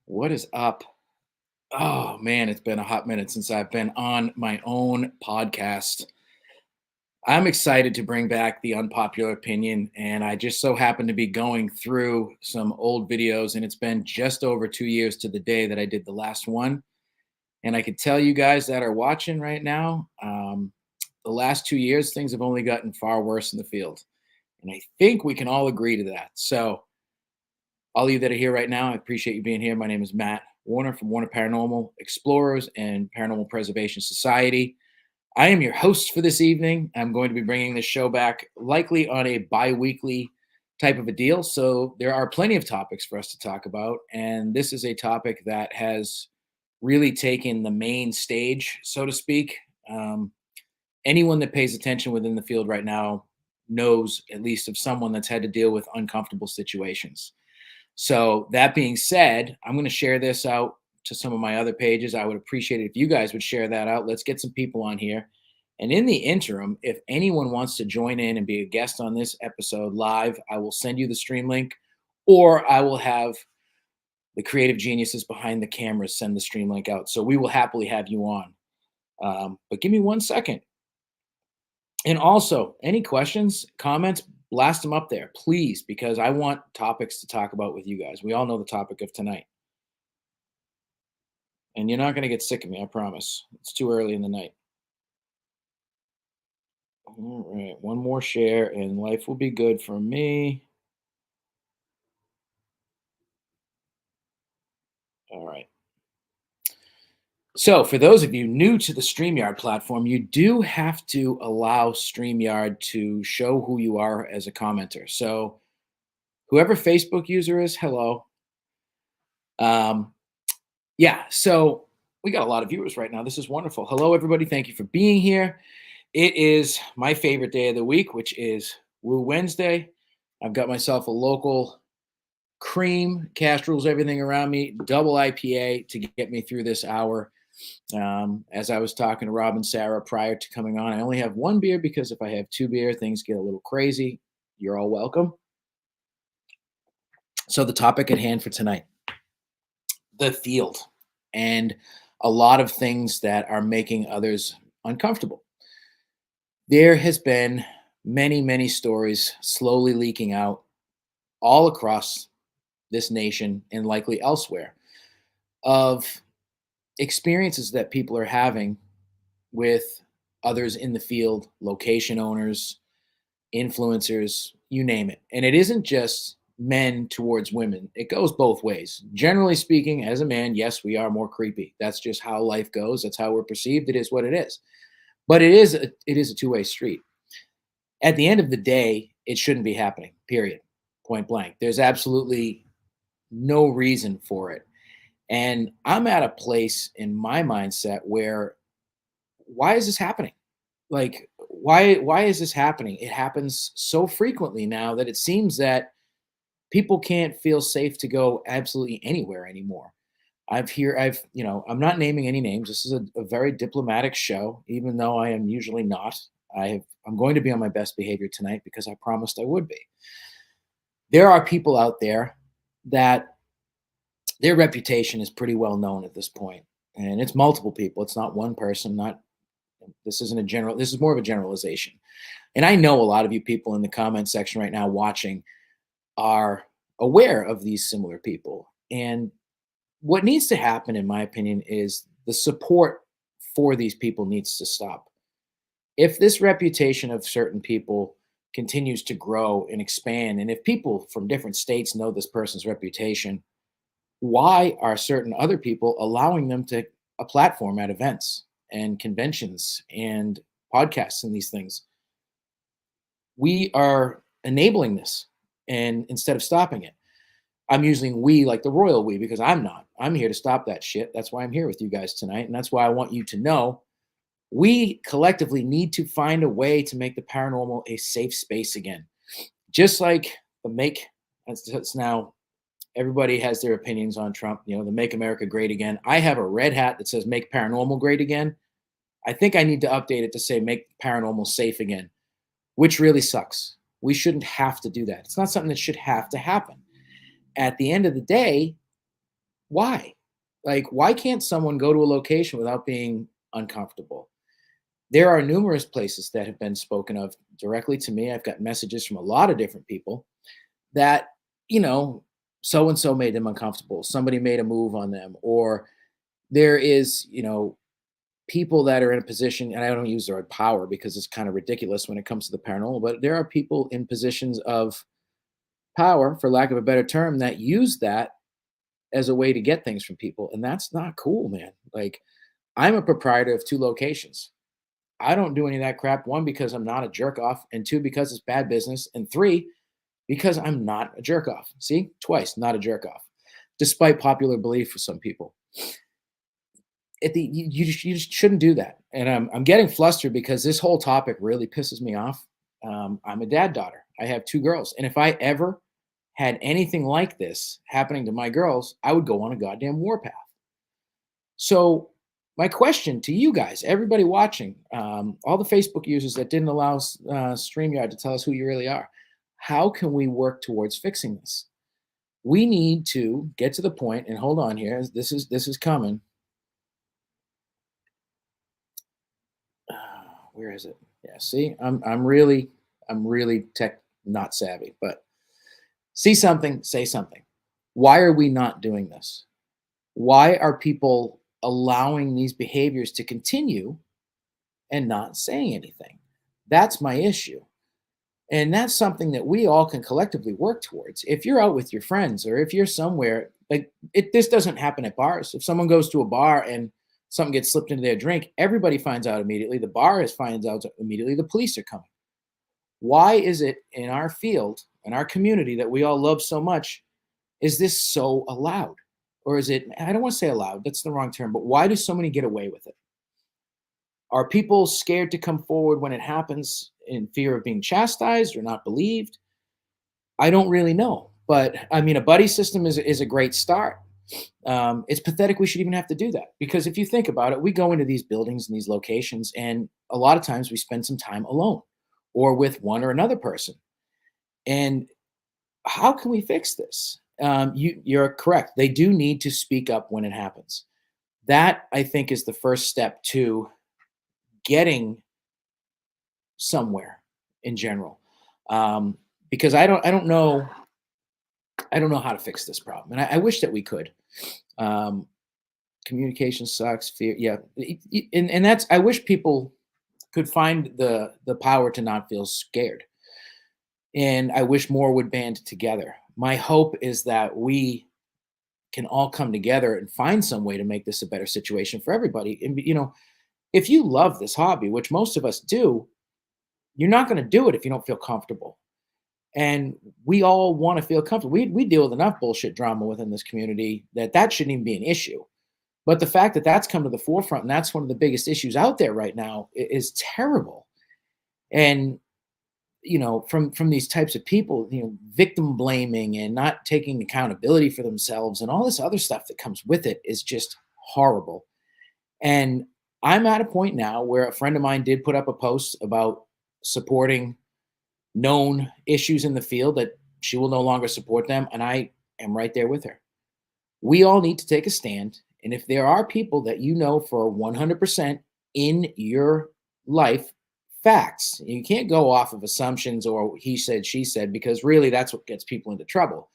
What is up? Oh man, it's been a hot minute since I've been on my own podcast. I'm excited to bring back the unpopular opinion, and I just so happen to be going through some old videos, and it's been just over 2 years to the day that I did the last one. And I could tell you guys that are watching right now, the last 2 years, things have only gotten far worse in the field. And I think we can all agree to that. So, all of you that are here right now, I appreciate you being here. My name is Matt Warner from Warner Paranormal Explorers and Paranormal Preservation Society. I am your host for this evening. I'm going to be bringing this show back likely on a bi weekly type of a deal. So there are plenty of topics for us to talk about. And this is a topic that has really taken the main stage, so to speak. Um, Anyone that pays attention within the field right now knows at least of someone that's had to deal with uncomfortable situations. So that being said, I'm going to share this out to some of my other pages. I would appreciate it if you guys would share that out. Let's get some people on here. And in the interim, if anyone wants to join in and be a guest on this episode live, I will send you the stream link, or I will have the creative geniuses behind the cameras send the stream link out. So we will happily have you on. But give me 1 second. And also, any questions, comments, blast them up there, please, because I want topics to talk about with you guys. We all know the topic of tonight. And you're not going to get sick of me, I promise. It's too early in the night. All right, one more share and life will be good for me. All right. So, for those of you new to the StreamYard platform, you do have to allow StreamYard to show who you are as a commenter. So, whoever Facebook user is, hello. Yeah, so we got a lot of viewers right now. This is wonderful. Hello, everybody. Thank you for being here. It is my favorite day of the week, which is Woo Wednesday. I've got myself a local cream, cash rules everything around me, double IPA to get me through this hour. As I was talking to Rob and Sarah prior to coming on, I only have one beer because if I have two beer, things get a little crazy. You're all welcome. So the topic at hand for tonight, the field, and a lot of things that are making others uncomfortable. There has been many, many stories slowly leaking out all across this nation and likely elsewhere of experiences that people are having with others in the field, location owners, influencers, you name it. And it isn't just men towards women. It goes both ways. Generally speaking, as a man, yes, we are more creepy. That's just how life goes. That's how we're perceived. It is what it is. But it is a two-way street. At the end of the day, it shouldn't be happening, period. Point blank. There's absolutely no reason for it. And I'm at a place in my mindset where why is this happening? Like why is this happening? It happens so frequently now that it seems that people can't feel safe to go absolutely anywhere anymore. I'm not naming any names. This is a very diplomatic show, even though I am usually not. I'm going to be on my best behavior tonight because I promised I would be. There are people out there that their reputation is pretty well known at this point, and it's multiple people. It's not one person. This isn't a general. This is more of a generalization. And I know a lot of you people in the comment section right now watching are aware of these similar people. And what needs to happen, in my opinion, is the support for these people needs to stop. If this reputation of certain people continues to grow and expand, and if people from different states know this person's reputation, why are certain other people allowing them to a platform at events and conventions and podcasts and these things? We are enabling this, and instead of stopping it. I'm using we like the royal we because I'm not. I'm here to stop that shit. That's why I'm here with you guys tonight. And that's why I want you to know we collectively need to find a way to make the paranormal a safe space again. Just like that's now everybody has their opinions on Trump, the Make America Great Again. I have a red hat that says make paranormal great again. I think I need to update it to say make paranormal safe again, which really sucks. We shouldn't have to do that. It's not something that should have to happen. At the end of the day, Why? Like, why can't someone go to a location without being uncomfortable? There are numerous places that have been spoken of directly to me. I've got messages from a lot of different people that, you know, so and so made them uncomfortable. Somebody made a move on them, or there is, people that are in a position, and I don't use the word power because it's kind of ridiculous when it comes to the paranormal, but there are people in positions of power, for lack of a better term, that use that as a way to get things from people. And that's not cool, man. Like, I'm a proprietor of two locations. I don't do any of that crap. One, because I'm not a jerk off, and two, because it's bad business, and three, because I'm not a jerk off. See, twice, not a jerk off, despite popular belief for some people. You just shouldn't do that. And I'm getting flustered because this whole topic really pisses me off. I'm a dad daughter. I have two girls, and if I ever had anything like this happening to my girls, I would go on a goddamn warpath. So my question to you guys, everybody watching, all the Facebook users that didn't allow StreamYard to tell us who you really are, how can we work towards fixing this? We need to get to the point, and hold on here. This is coming. Where is it? Yeah, see, I'm really tech not savvy, but see something, say something. Why are we not doing this? Why are people allowing these behaviors to continue and not saying anything? That's my issue. And that's something that we all can collectively work towards. If you're out with your friends, or if you're somewhere, like, this doesn't happen at bars. If someone goes to a bar and something gets slipped into their drink, everybody finds out immediately. The bar finds out immediately. The police are coming. Why is it in our field, in our community that we all love so much, is this so allowed? Or is it, I don't want to say allowed, that's the wrong term, but why do so many get away with it? Are people scared to come forward when it happens in fear of being chastised or not believed? I don't really know. But I mean, a buddy system is a great start. It's pathetic we should even have to do that, because if you think about it, we go into these buildings and these locations, and a lot of times we spend some time alone or with one or another person. And how can we fix this? You're correct. They do need to speak up when it happens. That, I think, is the first step to getting somewhere in general. Because I don't know how to fix this problem, and I wish that we could. Um, Communication sucks. Fear, yeah, and that's. I wish people could find the power to not feel scared, and I wish more would band together. My hope is that we can all come together and find some way to make this a better situation for everybody. And if you love this hobby, which most of us do, you're not going to do it if you don't feel comfortable. And we all want to feel comfortable. We deal with enough bullshit drama within this community that shouldn't even be an issue. But the fact that that's come to the forefront, and that's one of the biggest issues out there right now, is terrible. And from these types of people, victim blaming and not taking accountability for themselves and all this other stuff that comes with it is just horrible. And I'm at a point now where a friend of mine did put up a post about supporting known issues in the field, that she will no longer support them. And I am right there with her. We all need to take a stand. And if there are people that for 100% in your life, facts, you can't go off of assumptions or he said, she said, because really that's what gets people into trouble.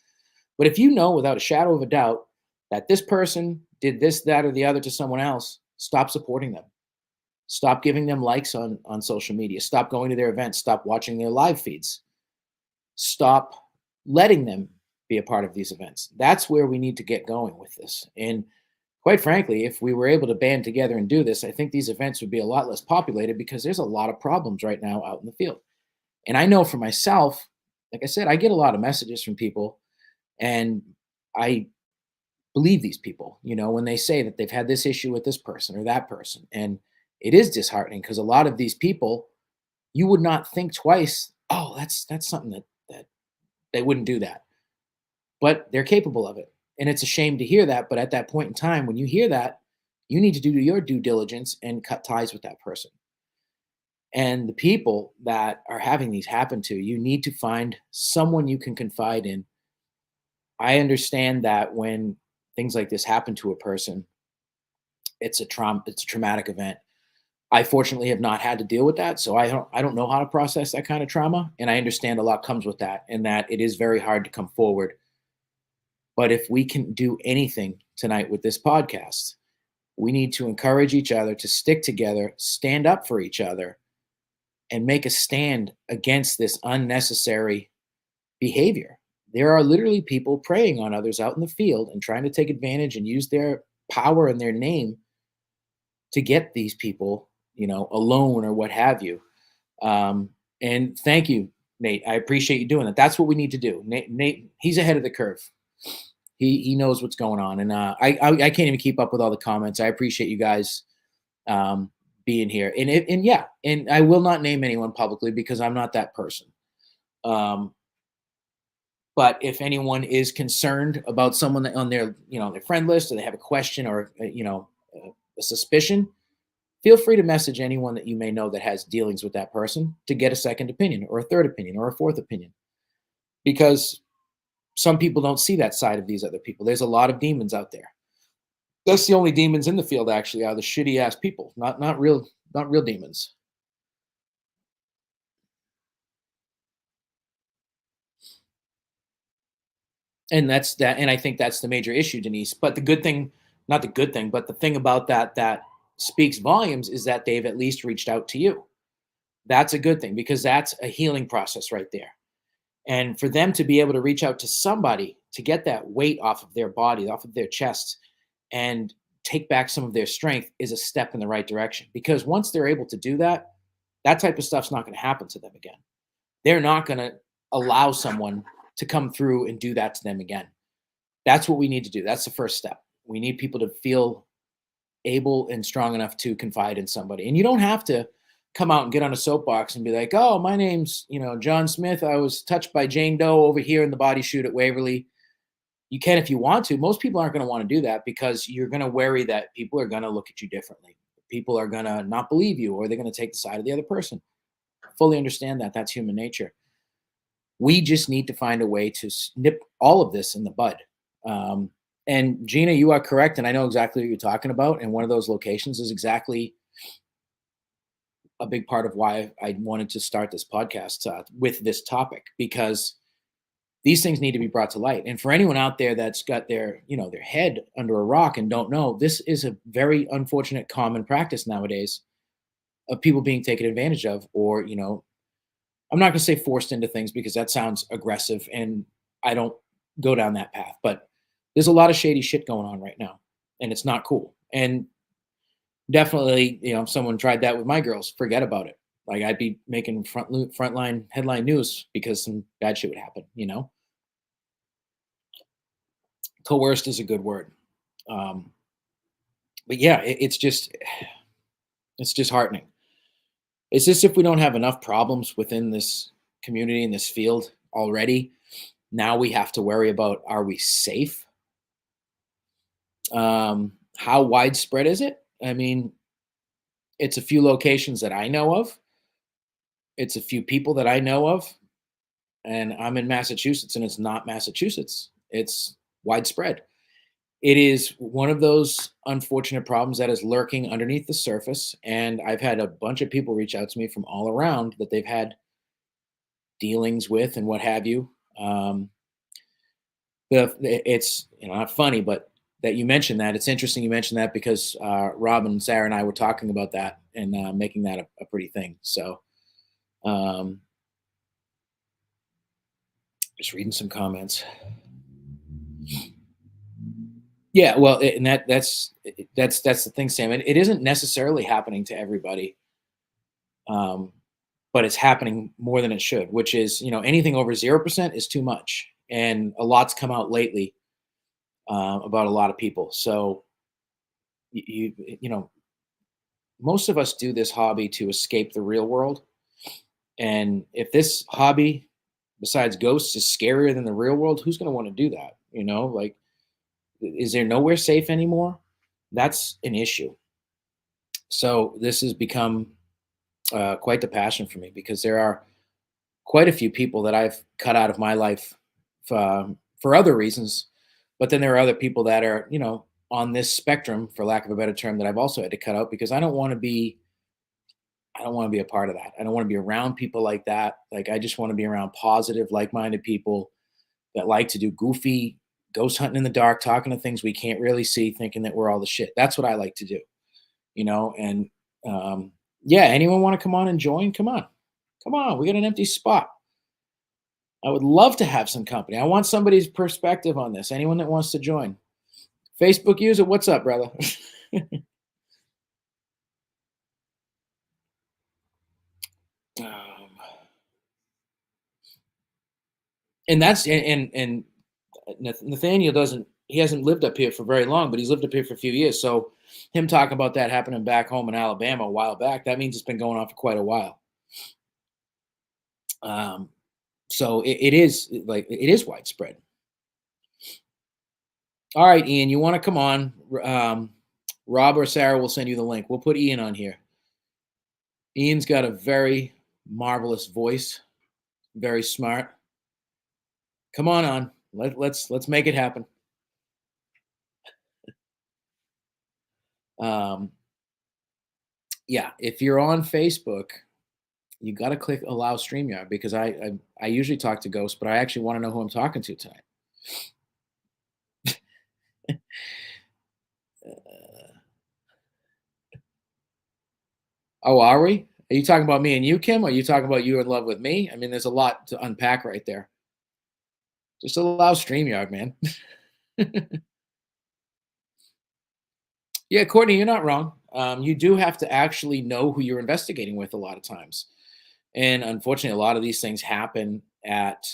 But if you know without a shadow of a doubt that this person did this, that, or the other to someone else, stop supporting them. Stop giving them likes on social media. Stop going to their events. Stop watching their live feeds. Stop letting them be a part of these events. That's where we need to get going with this. And quite frankly, if we were able to band together and do this, I think these events would be a lot less populated, because there's a lot of problems right now out in the field. And I know for myself, like I said, I get a lot of messages from people, and I believe these people, when they say that they've had this issue with this person or that person. And it is disheartening, because a lot of these people, you would not think twice, oh, that's something that they wouldn't do that. But they're capable of it. And it's a shame to hear that. But at that point in time, when you hear that, you need to do your due diligence and cut ties with that person. And the people that are having these happen to, you need to find someone you can confide in. I understand that when things like this happen to a person, it's a traumatic event. I fortunately have not had to deal with that, so I don't know how to process that kind of trauma, and I understand a lot comes with that, and that it is very hard to come forward. But if we can do anything tonight with this podcast, we need to encourage each other to stick together, stand up for each other, and make a stand against this unnecessary behavior. There are literally people preying on others out in the field and trying to take advantage and use their power and their name to get these people, alone or what have you. And thank you, Nate. I appreciate you doing that. That's what we need to do. Nate, he's ahead of the curve. He knows what's going on, and I can't even keep up with all the comments. I appreciate you guys being here, and yeah, and I will not name anyone publicly because I'm not that person. But if anyone is concerned about someone on their their friend list, or they have a question or a suspicion, feel free to message anyone that you may know that has dealings with that person to get a second opinion or a third opinion or a fourth opinion, because some people don't see that side of these other people. There's a lot of demons out there. That's the only demons in the field actually are the shitty ass people, not real demons. And that's that, and I think that's the major issue, Denise. But the good thing, not the good thing, but the thing about that speaks volumes is that they've at least reached out to you. That's a good thing because that's a healing process right there. And for them to be able to reach out to somebody to get that weight off of their body, off of their chest, and take back some of their strength is a step in the right direction. Because once they're able to do that, that type of stuff's not going to happen to them again. They're not going to allow someone to come through and do that to them again. That's what we need to do. That's the first step. We need people to feel able and strong enough to confide in somebody. And you don't have to come out and get on a soapbox and be like, oh, my name's, John Smith. I was touched by Jane Doe over here in the body shoot at Waverly. You can if you want to. Most people aren't going to want to do that because you're going to worry that people are going to look at you differently. People are going to not believe you, or they're going to take the side of the other person. Fully understand that. That's human nature. We just need to find a way to snip all of this in the bud. And Gina, you are correct. And I know exactly what you're talking about. And one of those locations is exactly a big part of why I wanted to start this podcast with this topic, because these things need to be brought to light. And for anyone out there that's got their head under a rock and don't know, this is a very unfortunate common practice nowadays of people being taken advantage of, or, I'm not going to say forced into things because that sounds aggressive and I don't go down that path, but there's a lot of shady shit going on right now and it's not cool. And definitely, if someone tried that with my girls, forget about it. Like I'd be making frontline headline news because some bad shit would happen, Coerced is a good word. But yeah, it's just heartening. It's just if we don't have enough problems within this community in this field already, now we have to worry about, are we safe? How widespread is it? I mean, it's a few locations that I know of. It's a few people that I know of. And I'm in Massachusetts, and it's not Massachusetts. It's widespread. It is one of those unfortunate problems that is lurking underneath the surface. And I've had a bunch of people reach out to me from all around that they've had dealings with and what have you. It's not funny, but that you mentioned that. It's interesting you mentioned that because Rob and Sarah and I were talking about that and making that a pretty thing. So just reading some comments. Yeah, well, and that's the thing, Sam. It isn't necessarily happening to everybody, but it's happening more than it should. Which is, anything over 0% is too much, and a lot's come out lately about a lot of people. So most of us do this hobby to escape the real world, and if this hobby, besides ghosts, is scarier than the real world, who's going to want to do that? Like. Is there nowhere safe anymore? That's an issue. So this has become quite the passion for me because there are quite a few people that I've cut out of my life for other reasons, But then there are other people that are, on this spectrum, for lack of a better term, that I've also had to cut out because I don't want to be a part of that. I don't want to be around people like that. Like, I just want to be around positive, like-minded people that like to do goofy ghost hunting in the dark, talking to things we can't really see, thinking that we're all the shit. That's what I like to do, and yeah, anyone want to come on and join? Come on. We got an empty spot. I would love to have some company. I want somebody's perspective on this. Anyone that wants to join. Facebook user, what's up, brother? And that's and Nathaniel he hasn't lived up here for very long, but he's lived up here for a few years. So him talking about that happening back home in Alabama a while back, that means it's been going on for quite a while. So it is widespread. All right, Ian, you want to come on? Rob or Sarah will send you the link. We'll put Ian on here. Ian's got a very marvelous voice, very smart. Come on. Let's make it happen. Yeah, if you're on Facebook, you got to click allow StreamYard because I usually talk to ghosts, but I actually want to know who I'm talking to tonight. Oh, are we? Are you talking about me and you, Kim? Or are you talking about you in love with me? I mean, there's a lot to unpack right there. Just allow StreamYard, man. Yeah, Courtney, you're not wrong. You do have to actually know who you're investigating with a lot of times. And unfortunately, a lot of these things happen at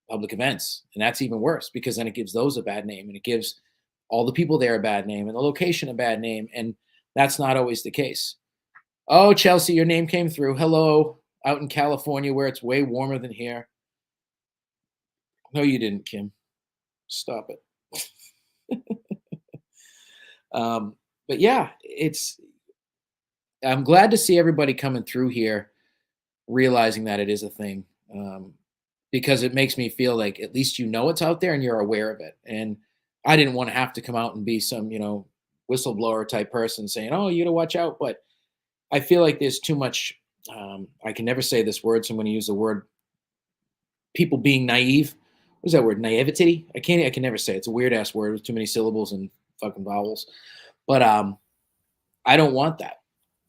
public events. And that's even worse because then it gives those a bad name and it gives all the people there a bad name and the location a bad name. And that's not always the case. Oh, Chelsea, your name came through. Hello, out in California where it's way warmer than here. No, you didn't, Kim. Stop it. But yeah, I'm glad to see everybody coming through here, realizing that it is a thing, because it makes me feel like at least it's out there and you're aware of it. And I didn't want to have to come out and be some, whistleblower type person saying, oh, you got to watch out. But I feel like there's too much, I can never say this word, so I'm going to use the word people being naive. What's that word? Naivety? I can never say it. It's a weird ass word with too many syllables and fucking vowels. But I don't want that.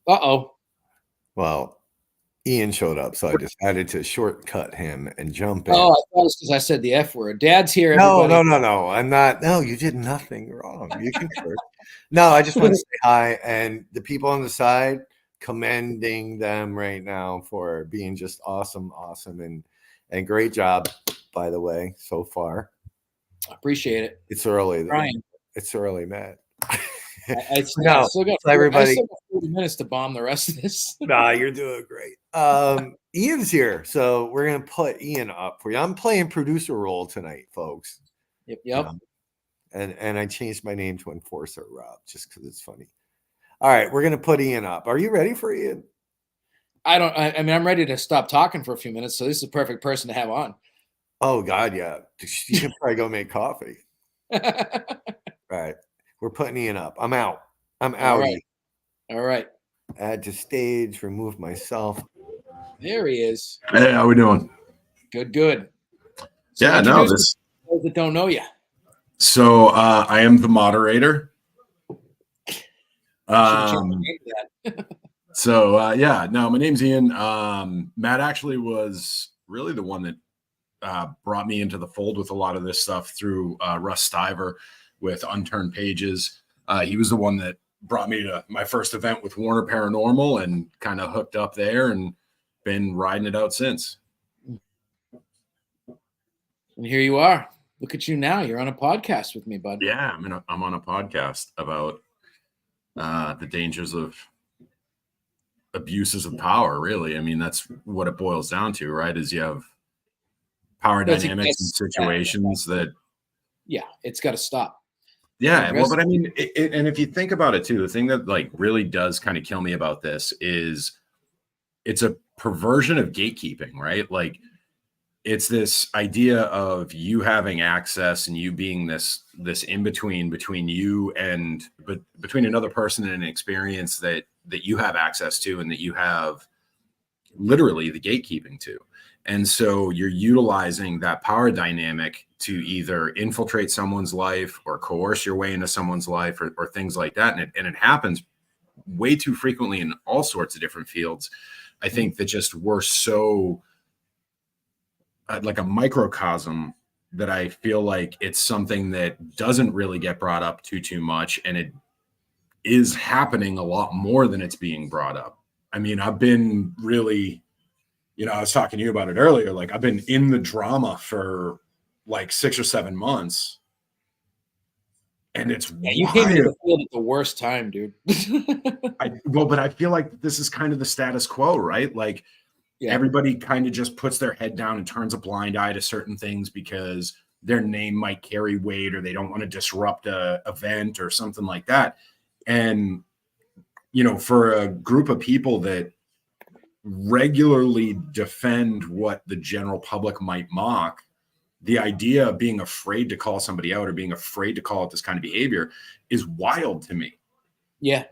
Uh-oh. Well, Ian showed up, so I decided to shortcut him and jump in. Oh, I thought it was because I said the F word. Dad's here, everybody. No. I'm not. No, you did nothing wrong. You can curse. No, I just want to say hi. And the people on the side, commending them right now for being just awesome, and great job, by the way, so far. I appreciate it. It's early. Brian. It's early, Matt. I still got 40 minutes to bomb the rest of this. Nah, you're doing great. Ian's here, so we're gonna put Ian up for you. I'm playing producer role tonight, folks. Yep. And I changed my name to Enforcer Rob just because it's funny. All right, we're gonna put Ian up. Are you ready for Ian? I'm ready to stop talking for a few minutes, so this is a perfect person to have on. Oh God, yeah. You can probably go make coffee. All right. We're putting Ian up. I'm out. I'm out. All right. Add to stage, remove myself. There he is. Hey, how we doing? Good. So yeah, no, this those that don't know you. So I am the moderator. So yeah, no, my name's Ian. Matt actually was really the one that brought me into the fold with a lot of this stuff through Russ Stiver with Unturned Pages. He was the one that brought me to my first event with Warner Paranormal and kind of hooked up there and been riding it out since. And here you are. Look at you now. You're on a podcast with me, bud. Yeah, I'm on a podcast about the dangers of abuses of power, really. I mean, that's what it boils down to, right? Is you have power dynamics and situations that... Yeah, it's got to stop. Yeah, well, but I mean, and if you think about it too, the thing that like really does kind of kill me about this is it's a perversion of gatekeeping, right? Like it's this idea of you having access and you being this in between you and between another person and an experience that you have access to and that you have literally the gatekeeping to. And so you're utilizing that power dynamic to either infiltrate someone's life or coerce your way into someone's life or things like that. And it happens way too frequently in all sorts of different fields. I think that just we're so like a microcosm that I feel like it's something that doesn't really get brought up too much. And it is happening a lot more than it's being brought up. I mean, I've been really, I was talking to you about it earlier. Like I've been in the drama for like 6 or 7 months. And it's you came into the field at the worst time, dude. But I feel like this is kind of the status quo, right? Like everybody kind of just puts their head down and turns a blind eye to certain things because their name might carry weight or they don't want to disrupt a event or something like that. And, for a group of people that regularly defend what the general public might mock, the idea of being afraid to call somebody out or being afraid to call out this kind of behavior is wild to me. Yeah.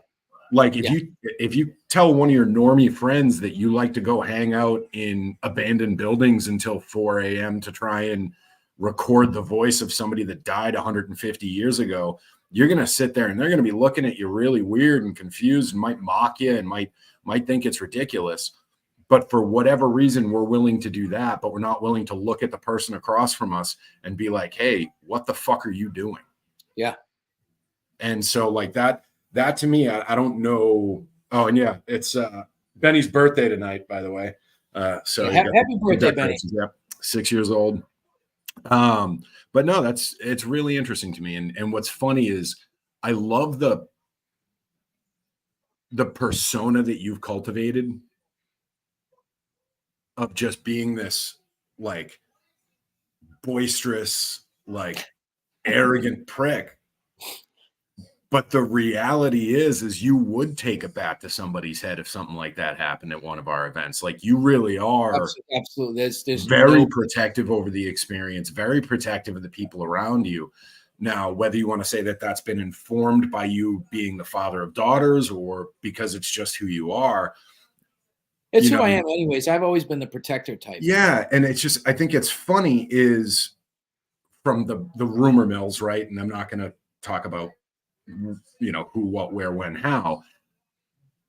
Like if you tell one of your normie friends that you like to go hang out in abandoned buildings until 4 a.m. to try and record the voice of somebody that died 150 years ago, you're going to sit there and they're going to be looking at you really weird and confused and might mock you and might think it's ridiculous. But for whatever reason, we're willing to do that, but we're not willing to look at the person across from us and be like, hey, what the fuck are you doing? Yeah. And so like that to me, I don't know. Oh, and yeah, it's Benny's birthday tonight, by the way. So happy birthday, Benny. Yep, 6 years old. But no, it's really interesting to me. And what's funny is I love the persona that you've cultivated of just being this like boisterous, like arrogant prick. But the reality is you would take a bat to somebody's head if something like that happened at one of our events. Like you really are absolutely. There's very protective over the experience, very protective of the people around you. Now, whether you want to say that that's been informed by you being the father of daughters or because it's just who you are. It's who I am anyways. I've always been the protector type. Yeah. And it's just, I think it's funny is from the rumor mills, right? And I'm not going to talk about who, what, where, when, how.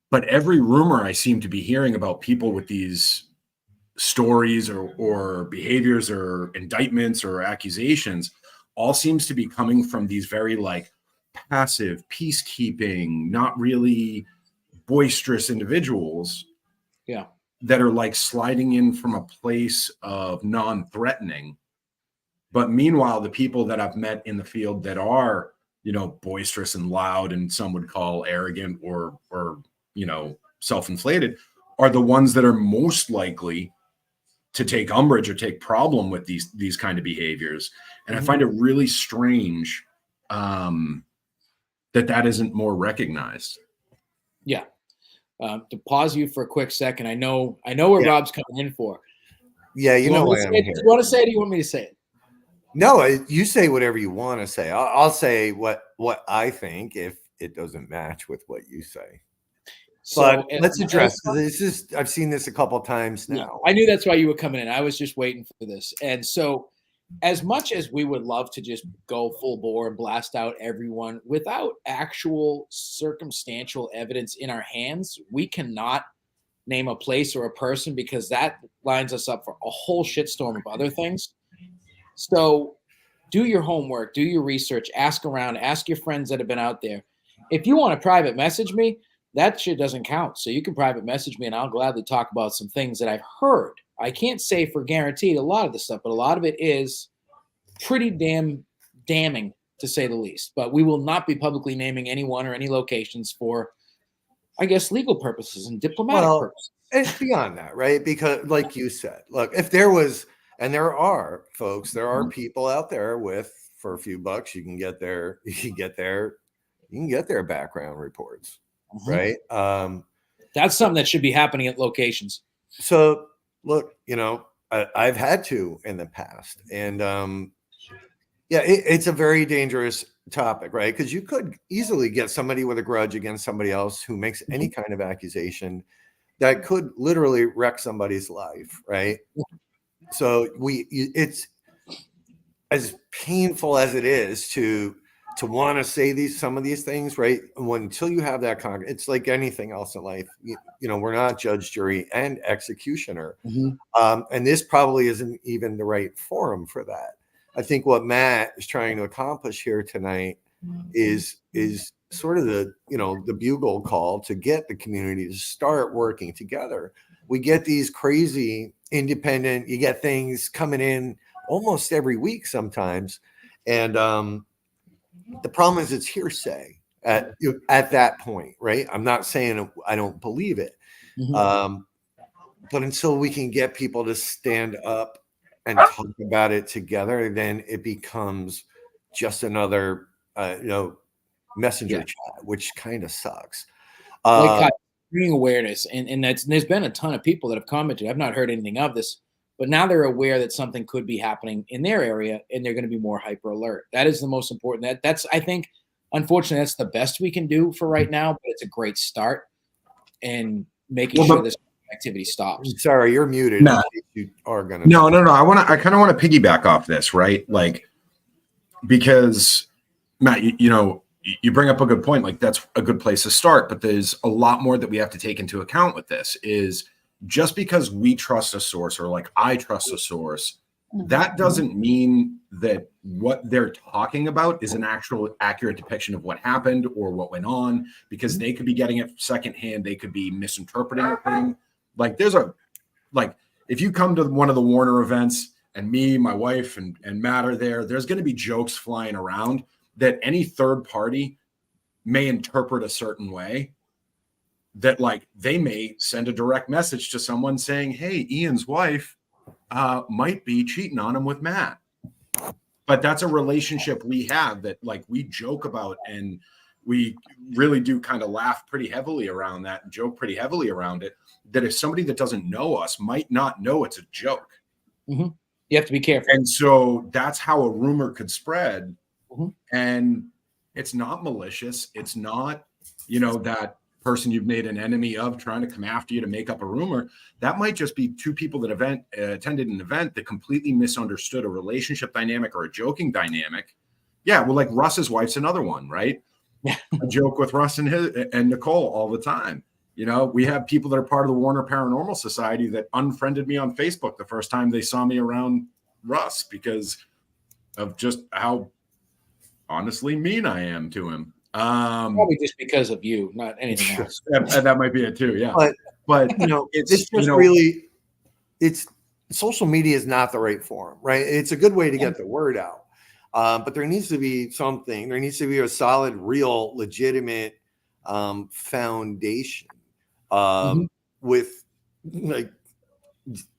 But every rumor I seem to be hearing about people with these stories or behaviors or indictments or accusations all seems to be coming from these very like passive, peacekeeping, not really boisterous individuals. Yeah. That are like sliding in from a place of non-threatening. But meanwhile, the people that I've met in the field that are boisterous and loud and some would call arrogant or self-inflated are the ones that are most likely to take umbrage or take problem with these kind of behaviors. And I find it really strange that isn't more recognized. Yeah. To pause you for a quick second, I know where Rob's coming in for. Yeah, you know what I'm here. Do you want to say it or do you want me to say it? No, you say whatever you want to say. I'll say what I think if it doesn't match with what you say. But let's address this. I've seen this a couple of times now. Yeah, I knew that's why you were coming in. I was just waiting for this. And so as much as we would love to just go full bore and blast out everyone without actual circumstantial evidence in our hands, we cannot name a place or a person because that lines us up for a whole shitstorm of other things. So do your homework, do your research, ask around, ask your friends that have been out there. If you want to private message me, that shit doesn't count. So you can private message me and I'll gladly talk about some things that I've heard. I can't say for guaranteed a lot of the stuff, but a lot of it is pretty damning to say the least. But we will not be publicly naming anyone or any locations for, I guess, legal purposes and diplomatic purposes. It's beyond that, right? Because like you said, look, if there was, and there are folks, there are people out there for a few bucks, you can get their background reports, right? That's something that should be happening at locations. So look, I've had to in the past, and it's a very dangerous topic, right? Because you could easily get somebody with a grudge against somebody else who makes any kind of accusation that could literally wreck somebody's life, right? So it's as painful as it is to want to say some of these things, right? Until you have that it's like anything else in life. We're not judge, jury, and executioner, and this probably isn't even the right forum for that. I think what Matt is trying to accomplish here tonight is sort of the bugle call to get the community to start working together. We get these crazy independent, you get things coming in almost every week sometimes, and the problem is it's hearsay at that point, right? I'm not saying I don't believe it, but until we can get people to stand up and talk about it together, then it becomes just another messenger chat, which kind of sucks. Bringing awareness, and there's been a ton of people that have commented. I've not heard anything of this, but now they're aware that something could be happening in their area, and they're going to be more hyper alert. That is the most important. That's I think, unfortunately, that's the best we can do for right now, but it's a great start in making sure this activity stops. Sorry, you're muted. No. You are gonna. No. I kind of want to piggyback off this, right? Like, because Matt, you bring up a good point. Like, that's a good place to start, but there's a lot more that we have to take into account with this. Is just because we trust a source, or like I trust a source, that doesn't mean that what they're talking about is an actual accurate depiction of what happened or what went on, because they could be getting it secondhand. They could be misinterpreting a thing. Like, if you come to one of the Warner events and me, my wife, and Matt are there's going to be jokes flying around that any third party may interpret a certain way, that like they may send a direct message to someone saying, hey, Ian's wife might be cheating on him with Matt. But that's a relationship we have that like we joke about, and we really do kind of laugh pretty heavily around that and joke pretty heavily around it, that if somebody that doesn't know us might not know it's a joke. You have to be careful. And so that's how a rumor could spread. And it's not malicious. It's not, that person you've made an enemy of trying to come after you to make up a rumor. That might just be two people that attended an event that completely misunderstood a relationship dynamic or a joking dynamic. Yeah, well, like Russ's wife's another one, right? I joke with Russ and Nicole all the time. We have people that are part of the Warner Paranormal Society that unfriended me on Facebook the first time they saw me around Russ because of just how honestly mean I am to him. Probably just because of you, not anything else. That might be it too. Yeah. But it's social media is not the right forum, right? It's a good way to get the word out. But there needs to be something. There needs to be a solid, real, legitimate foundation with like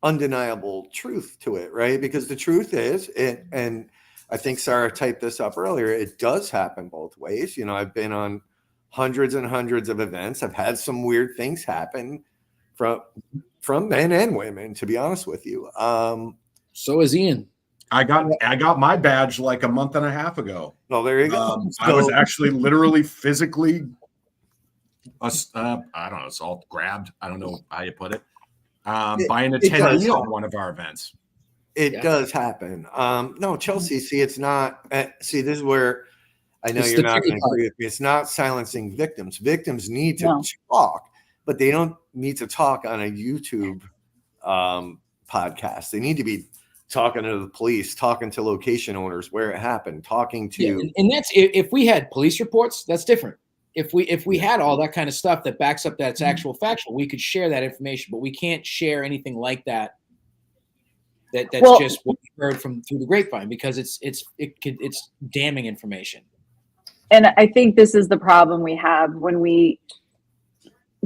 undeniable truth to it, right? Because the truth is, and I think Sarah typed this up earlier, it does happen both ways. I've been on hundreds and hundreds of events. I've had some weird things happen from men and women, to be honest with you. So is Ian. I got my badge like a month and a half ago. Well, there you go. I was actually literally physically assault, grabbed. I don't know how you put it. By an attendee on one of our events. It does happen. No, Chelsea, see, it's not. This is where I know you're not going to agree with me. It's not silencing victims. Victims need to talk, but they don't need to talk on a YouTube podcast. They need to be talking to the police, talking to location owners where it happened, talking to. And that's if we had police reports, that's different. If we had all that kind of stuff that backs up that's actual factual, we could share that information, but we can't share anything like that. That's just what we heard through the grapevine, because it's damning information. And I think this is the problem we have when we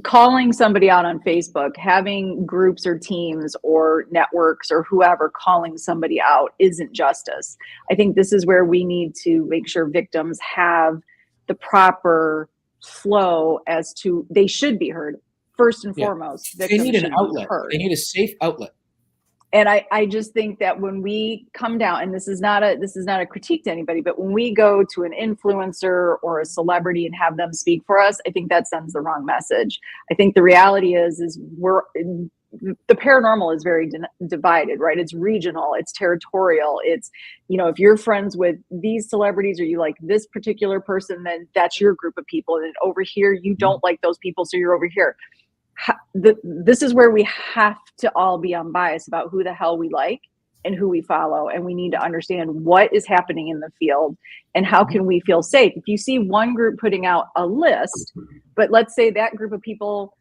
calling somebody out on Facebook, having groups or teams or networks or whoever calling somebody out isn't justice. I think this is where we need to make sure victims have the proper flow as to they should be heard first and foremost. They need an outlet. They need a safe outlet. And I just think that when we come down, and this is not a critique to anybody, but when we go to an influencer or a celebrity and have them speak for us, I think that sends the wrong message. I think the reality is the paranormal is very divided, right? It's regional, it's territorial. It's, if you're friends with these celebrities or you like this particular person, then that's your group of people. And over here, you don't like those people, so you're over here. This is where we have to all be unbiased about who the hell we like and who we follow. And we need to understand what is happening in the field and how can we feel safe. If you see one group putting out a list, but let's say that group of people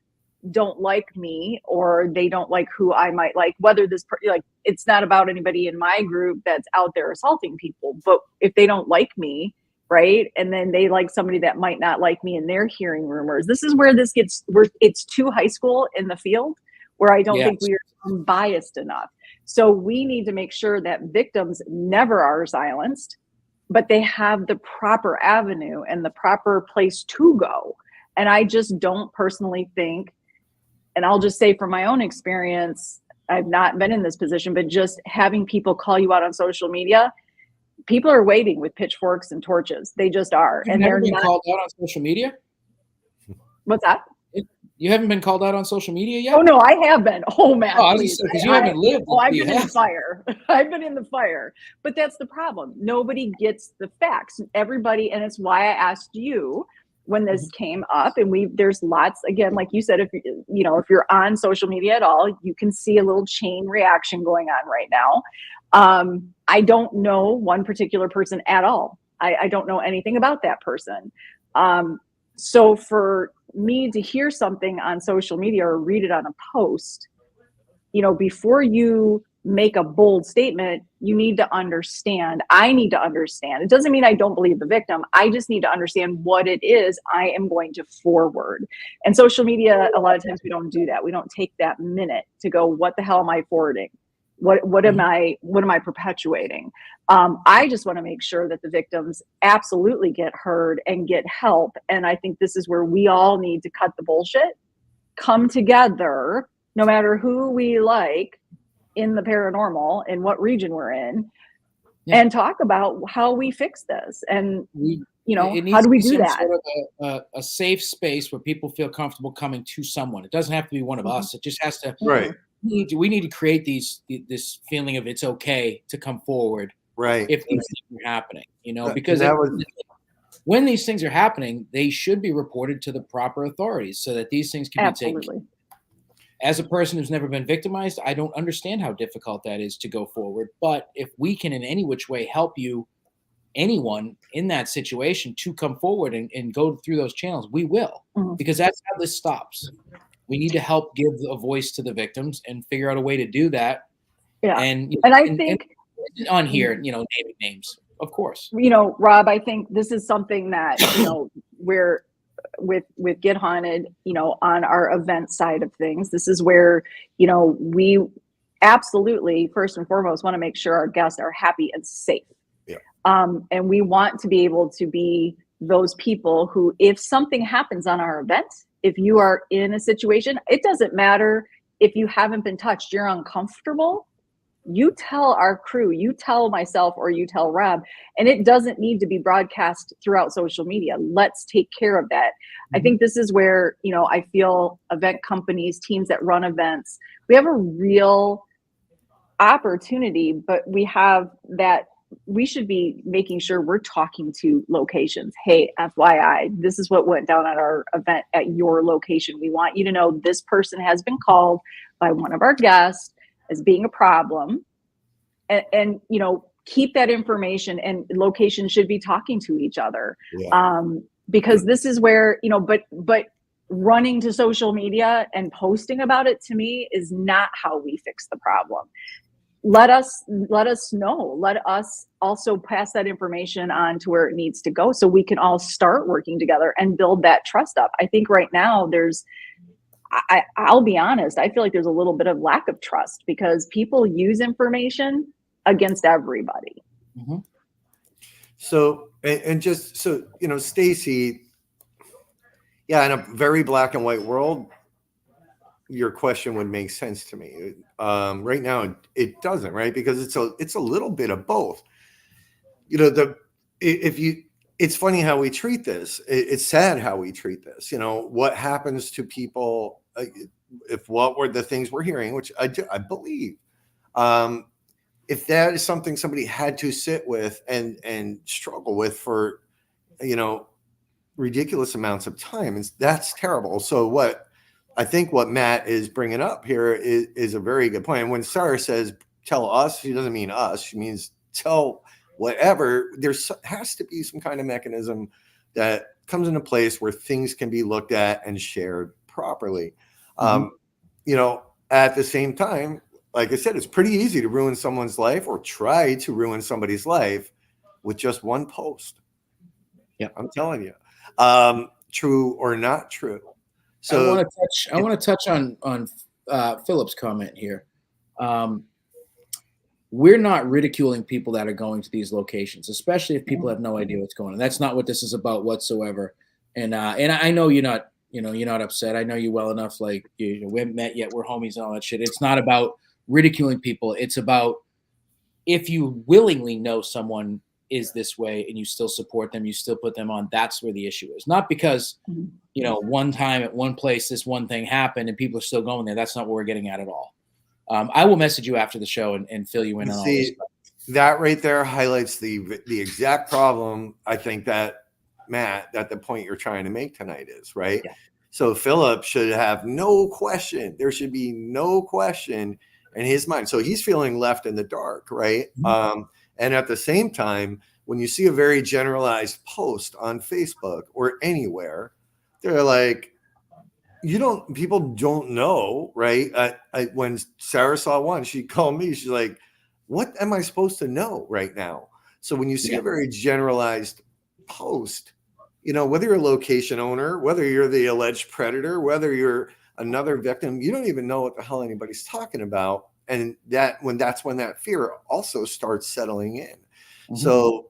don't like me or they don't like who I might like, whether it's not about anybody in my group that's out there assaulting people, but if they don't like me, right, and then they like somebody that might not like me and they're hearing rumors, this is where it's too high school in the field where I don't think we are unbiased enough. So we need to make sure that victims never are silenced, but they have the proper avenue and the proper place to go. And I just don't personally think, and I'll just say from my own experience, I've not been in this position, but just having people call you out on social media, people are waiting with pitchforks and torches. They just are. You've never been called out on social media? What's that? You haven't been called out on social media yet? Oh, no, I have been. Oh, man. Oh, because you haven't lived. Oh, I've been in the fire. I've been in the fire. But that's the problem. Nobody gets the facts. Everybody, and it's why I asked you when this came up, and there's lots, again, like you said, if you're on social media at all, you can see a little chain reaction going on right now. I don't know one particular person at all. I don't know anything about that person. So for me to hear something on social media or read it on a post, before you make a bold statement, you need to understand. I need to understand. It doesn't mean I don't believe the victim. I just need to understand what it is I am going to forward. And social media, a lot of times we don't do that. We don't take that minute to go, what the hell am I forwarding? What am I perpetuating? I just want to make sure that the victims absolutely get heard and get help. And I think this is where we all need to cut the bullshit, come together, no matter who we like in the paranormal and what region we're in, and talk about how we fix this. And how do we do that? Sort of a safe space where people feel comfortable coming to someone. It doesn't have to be one of us. It just has to. Right. We need to create this feeling of it's okay to come forward, right, if these things are happening, because when these things are happening, they should be reported to the proper authorities so that these things can be taken. As a person who's never been victimized, I don't understand how difficult that is to go forward. But if we can in any which way help anyone in that situation to come forward and go through those channels, we will, because that's how this stops. We need to help give a voice to the victims and figure out a way to do that. Yeah. And I think on here, naming names, of course. Rob, I think this is something that, we're with Get Haunted, on our event side of things. This is where, we absolutely, first and foremost, want to make sure our guests are happy and safe. Yeah. And we want to be able to be those people who, if something happens on our event, if you are in a situation, it doesn't matter if you haven't been touched, you're uncomfortable, you tell our crew, you tell myself, or you tell Rob, and it doesn't need to be broadcast throughout social media. Let's take care of that. I think this is where, I feel event companies, teams that run events, we have a real opportunity, but we should be making sure we're talking to locations. Hey, FYI, this is what went down at our event at your location. We want you to know this person has been called by one of our guests as being a problem. And keep that information, and locations should be talking to each other. Yeah. Because this is where, but running to social media and posting about it, to me, is not how we fix the problem. Let us know. Let us also pass that information on to where it needs to go, so we can all start working together and build that trust up. I think right now I'll be honest, I feel like there's a little bit of lack of trust because people use information against everybody. Mm-hmm. So, and just so, Stacy, in a very black and white world, your question would make sense to me. Right now, it doesn't, right? Because it's a little bit of both. You know, it's funny how we treat this. It's sad how we treat this. You know, what happens to people if what were the things we're hearing, which I believe, if that is something somebody had to sit with and struggle with for, you know, ridiculous amounts of time, that's terrible. So what Matt is bringing up here is a very good point. And when Sarah says tell us, she doesn't mean us. She means tell whatever. There has to be some kind of mechanism that comes into place where things can be looked at and shared properly. You know, at the same time, like I said, it's pretty easy to ruin someone's life or try to ruin somebody's life with just one post. Yeah, I'm telling you, true or not true. So I want to touch on Philip's comment here. We're not ridiculing people that are going to these locations, especially if people have no idea what's going on. That's not what this is about whatsoever. And I know you're not upset. I know you well enough. Like we haven't met yet. We're homies and all that shit. It's not about ridiculing people. It's about if you willingly know someone is this way and you still support them, you still put them on. That's where the issue is. Not because, you know, one time at one place, this one thing happened and people are still going there. That's not what we're getting at all. I will message you after the show and fill you in on all this stuff. That right there highlights the exact problem, I think, that Matt, that the point you're trying to make tonight is, right? Yeah. So Philip should have no question. There should be no question in his mind. So he's feeling left in the dark, right? And at the same time, when you see a very generalized post on Facebook or anywhere, they're like, people don't know, right? When Sarah saw one, she called me, she's like, what am I supposed to know right now? So when you see a very generalized post, you know, whether you're a location owner, whether you're the alleged predator, whether you're another victim, you don't even know what the hell anybody's talking about. And that's when that fear also starts settling in. So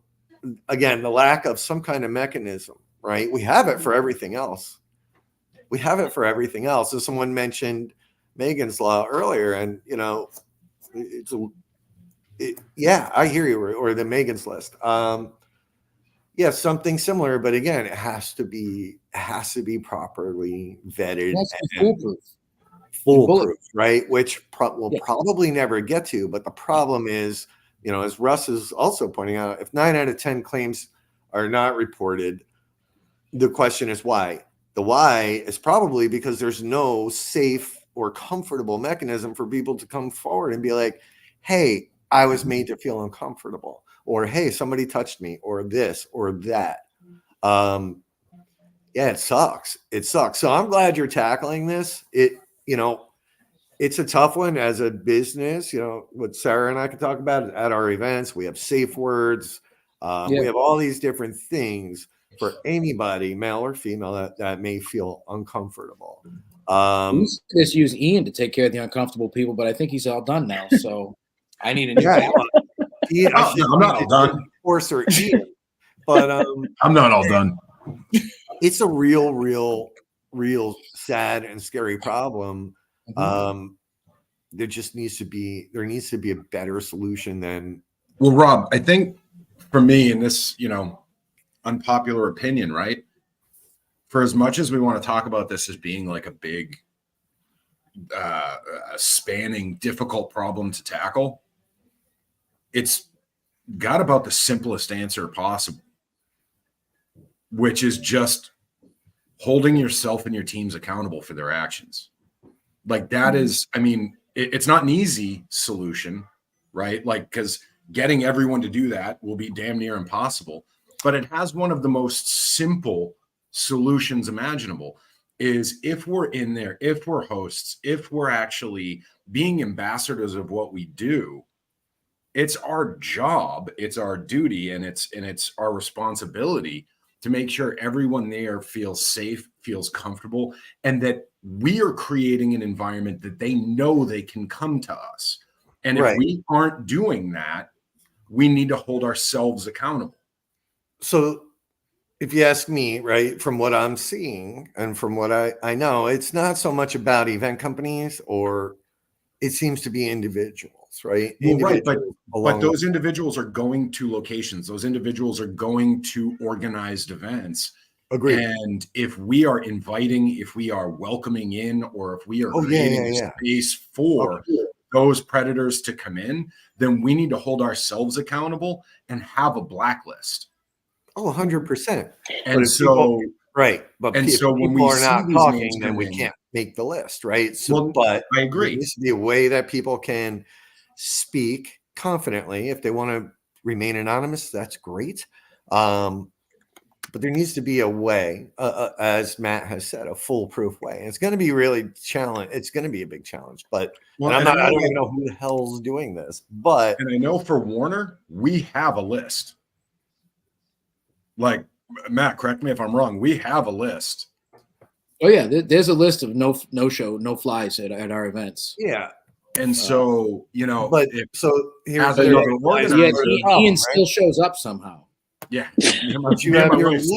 again, the lack of some kind of mechanism, right? We have it for everything else. So someone mentioned Megan's Law earlier, and you know, I hear you, or the Megan's List. Something similar, but again, it has to be properly vetted and foolproof, right? Which we'll probably never get to. But the problem is, you know, as Russ is also pointing out, if 9 out of 10 claims are not reported, the question is why. The why is probably because there's no safe or comfortable mechanism for people to come forward and be like, hey, I was made to feel uncomfortable, or hey, somebody touched me, or this or that. It sucks. So I'm glad you're tackling this. You know, it's a tough one as a business. You know, what Sarah and I can talk about at our events. We have safe words. We have all these different things for anybody, male or female, that may feel uncomfortable. We just use Ian to take care of the uncomfortable people, but I think he's all done now. So I need a new guy. Ian, I'm not all done. Ian, but I'm not all done. It's a real sad and scary problem. There needs to be a better solution than. Well, Rob, I think for me, in this, you know, unpopular opinion, right? For as much as we want to talk about this as being like a big, spanning, difficult problem to tackle, it's got about the simplest answer possible, which is just holding yourself and your teams accountable for their actions. Like that is, I mean, it's not an easy solution, right? Like, because getting everyone to do that will be damn near impossible. But it has one of the most simple solutions imaginable. Is if we're in there, if we're hosts, if we're actually being ambassadors of what we do, it's our job, it's our duty, and it's our responsibility to make sure everyone there feels safe, feels comfortable, and that we are creating an environment that they know they can come to us. And if we aren't doing that, we need to hold ourselves accountable. So if you ask me, right, from what I'm seeing and from what I know, it's not so much about event companies, or it seems to be individuals, right? Well, right, Individuals but those individuals are going to locations. Those individuals are going to organized events. Agreed. And if we are inviting, if we are welcoming in, or if we are creating a space for those predators to come in, then we need to hold ourselves accountable and have a blacklist. Oh, 100%. And so, right. But and if so when people we are see not these talking, names then we come in, can't make the list, right? So, well, but I agree. There needs to be a way that people can speak confidently. If they want to remain anonymous, that's great. But there needs to be a way, as Matt has said, a foolproof way. And it's going to be really challenge. It's going to be a big challenge. But I don't even know who the hell's doing this. But and I know for Warner, we have a list. Like, Matt, correct me if I'm wrong. We have a list. Oh yeah, there's a list of no flies at our events. Yeah, and so but so here's Ian still shows up somehow. Yeah, but you have your list.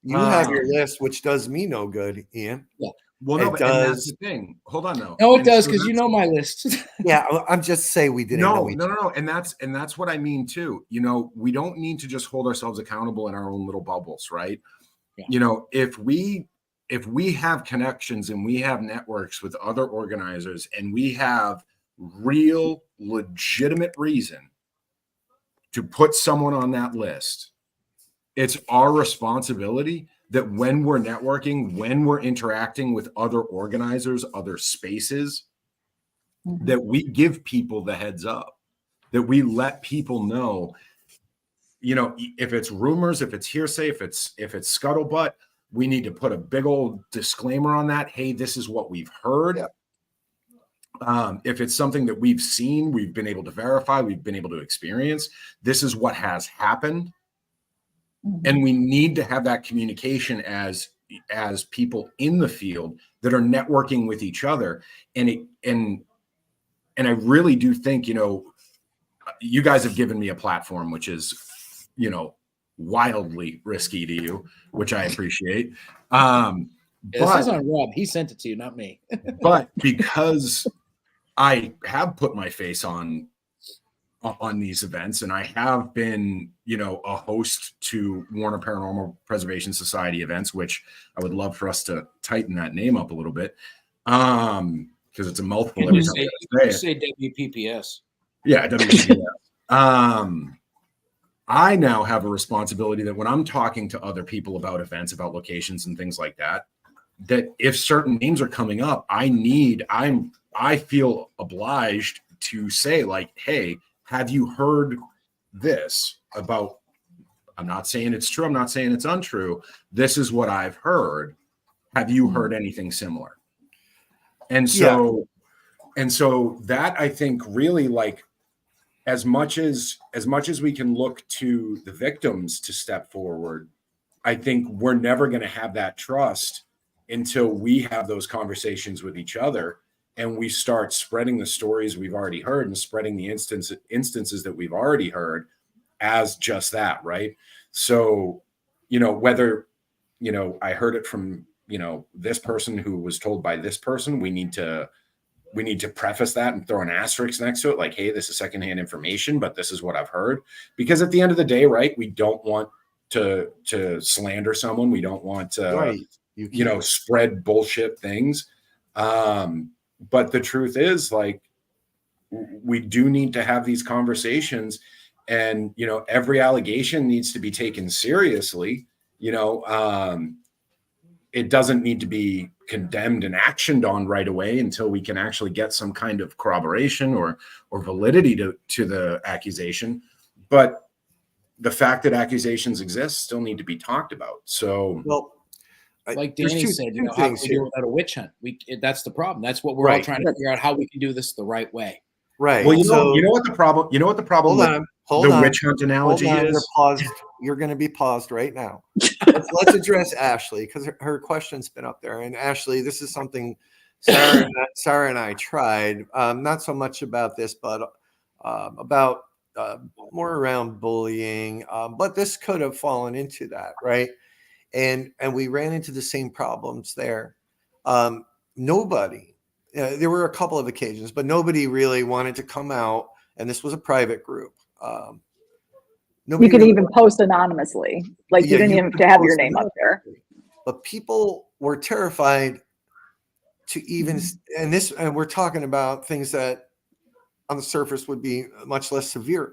You have your list, which does me no good, Ian. Yeah. Well, no, but that's the thing. Hold on, though. No, it does, because you know my list. Yeah, I'm just saying we didn't know. No, and that's what I mean too. We don't need to just hold ourselves accountable in our own little bubbles, right? Yeah. If we have connections and we have networks with other organizers and we have real legitimate reason to put someone on that list, it's our responsibility that when we're networking, when we're interacting with other organizers, other spaces, that we give people the heads up, that we let people know, if it's rumors, if it's hearsay, if it's scuttlebutt, we need to put a big old disclaimer on that. Hey, this is what we've heard. Yeah. If it's something that we've seen, we've been able to verify, we've been able to experience, this is what has happened. And we need to have that communication as people in the field that are networking with each other. And I really do think, you guys have given me a platform, which is, wildly risky to you, which I appreciate. This is on Rob. He sent it to you, not me. But because I have put my face on these events, and I have been, a host to Warner Paranormal Preservation Society events, which I would love for us to tighten that name up a little bit, because it's a mouthful every time I say it. Say WPPS. Yeah, WPPS. I now have a responsibility that when I'm talking to other people about events, about locations and things like that, that if certain names are coming up, I feel obliged to say, like, hey, have you heard this about, I'm not saying it's true, I'm not saying it's untrue, this is what I've heard. Have you heard anything similar? And so that, I think, really, like, as much as we can look to the victims to step forward, I think we're never going to have that trust until we have those conversations with each other and we start spreading the stories we've already heard and spreading the instances that we've already heard as just that, right? So, whether, I heard it from, this person who was told by this person, we need to preface that and throw an asterisk next to it, like, hey, this is secondhand information, but this is what I've heard. Because at the end of the day, right, we don't want to slander someone. We don't want to, spread bullshit things. But the truth is, like, we do need to have these conversations, and, every allegation needs to be taken seriously. It doesn't need to be condemned and actioned on right away until we can actually get some kind of corroboration or validity to the accusation. But the fact that accusations exist still need to be talked about. So, well, like Danny said, how can we do without a witch hunt? That's the problem. That's what we're all trying to figure out, how we can do this the right way. Right. Well, you know what the problem. Hold on. Witch hunt analogy is. You're going to be paused right now. Let's address Ashley, because her question's been up there. And Ashley, this is something Sarah and I tried. Not so much about this, but about more around bullying, but this could have fallen into that, right? And we ran into the same problems there. Nobody, there were a couple of occasions, but nobody really wanted to come out, and this was a private group. You could even post anonymously, like you didn't even have to have your name up there. But people were terrified to even, and we're talking about things that on the surface would be much less severe.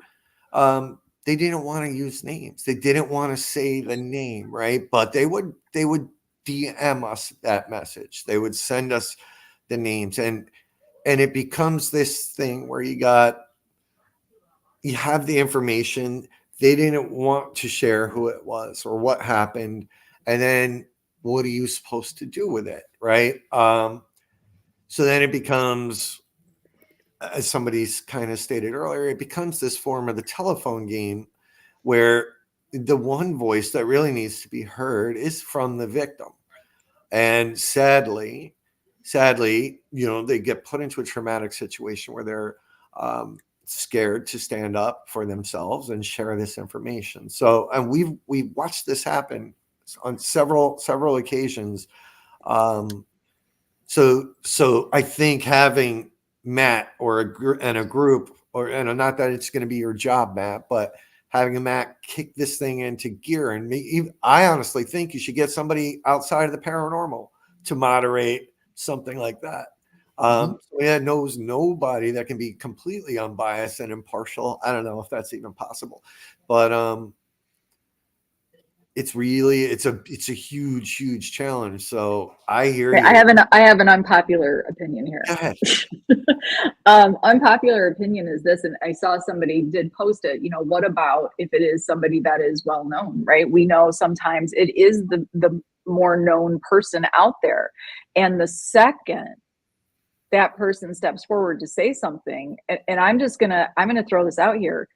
They didn't want to use names. They didn't want to say the name, right? But they would DM us that message. They would send us the names, and it becomes this thing where you have the information. They didn't want to share who it was or what happened, and then what are you supposed to do with it, right? So then it becomes, as somebody's kind of stated earlier, it becomes this form of the telephone game where the one voice that really needs to be heard is from the victim. And sadly, they get put into a traumatic situation where they're scared to stand up for themselves and share this information. So, and we've watched this happen on several occasions. So I think having Matt or a group, and not that it's going to be your job, Matt, but having a Matt kick this thing into gear, and I honestly think you should get somebody outside of the paranormal to moderate something like that. So knows nobody that can be completely unbiased and impartial. I don't know if that's even possible, but it's a huge challenge. So I hear you. I have an unpopular opinion here. Go ahead. Unpopular opinion is this, and I saw somebody did post it. What about if it is somebody that is well known, right? We know sometimes it is the more known person out there, and the second that person steps forward to say something, and I'm gonna throw this out here.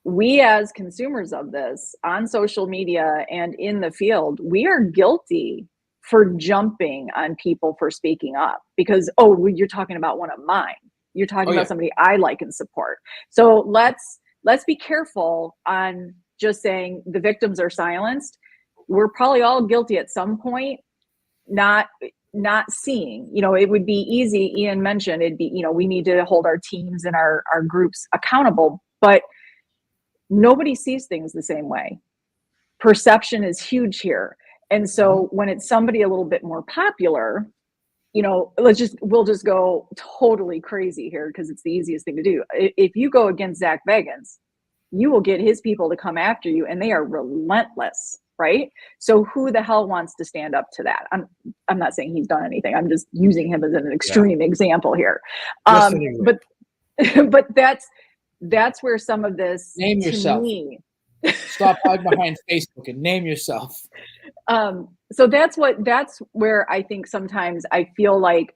We as consumers of this on social media and in the field, we are guilty for jumping on people for speaking up because, you're talking about one of mine. You're talking about somebody I like and support. So let's be careful on just saying the victims are silenced. We're probably all guilty at some point, not seeing. It would be easy. Ian mentioned it'd be, we need to hold our teams and our groups accountable, but nobody sees things the same way. Perception is huge here. And so when it's somebody a little bit more popular, we'll just go totally crazy here because it's the easiest thing to do. If you go against Zach Bagans, you will get his people to come after you, and they are relentless, right? So who the hell wants to stand up to that? I'm not saying he's done anything. I'm just using him as an extreme example here. But that's where some of this. Name yourself. Stop hiding behind Facebook and name yourself. So that's where I think sometimes I feel like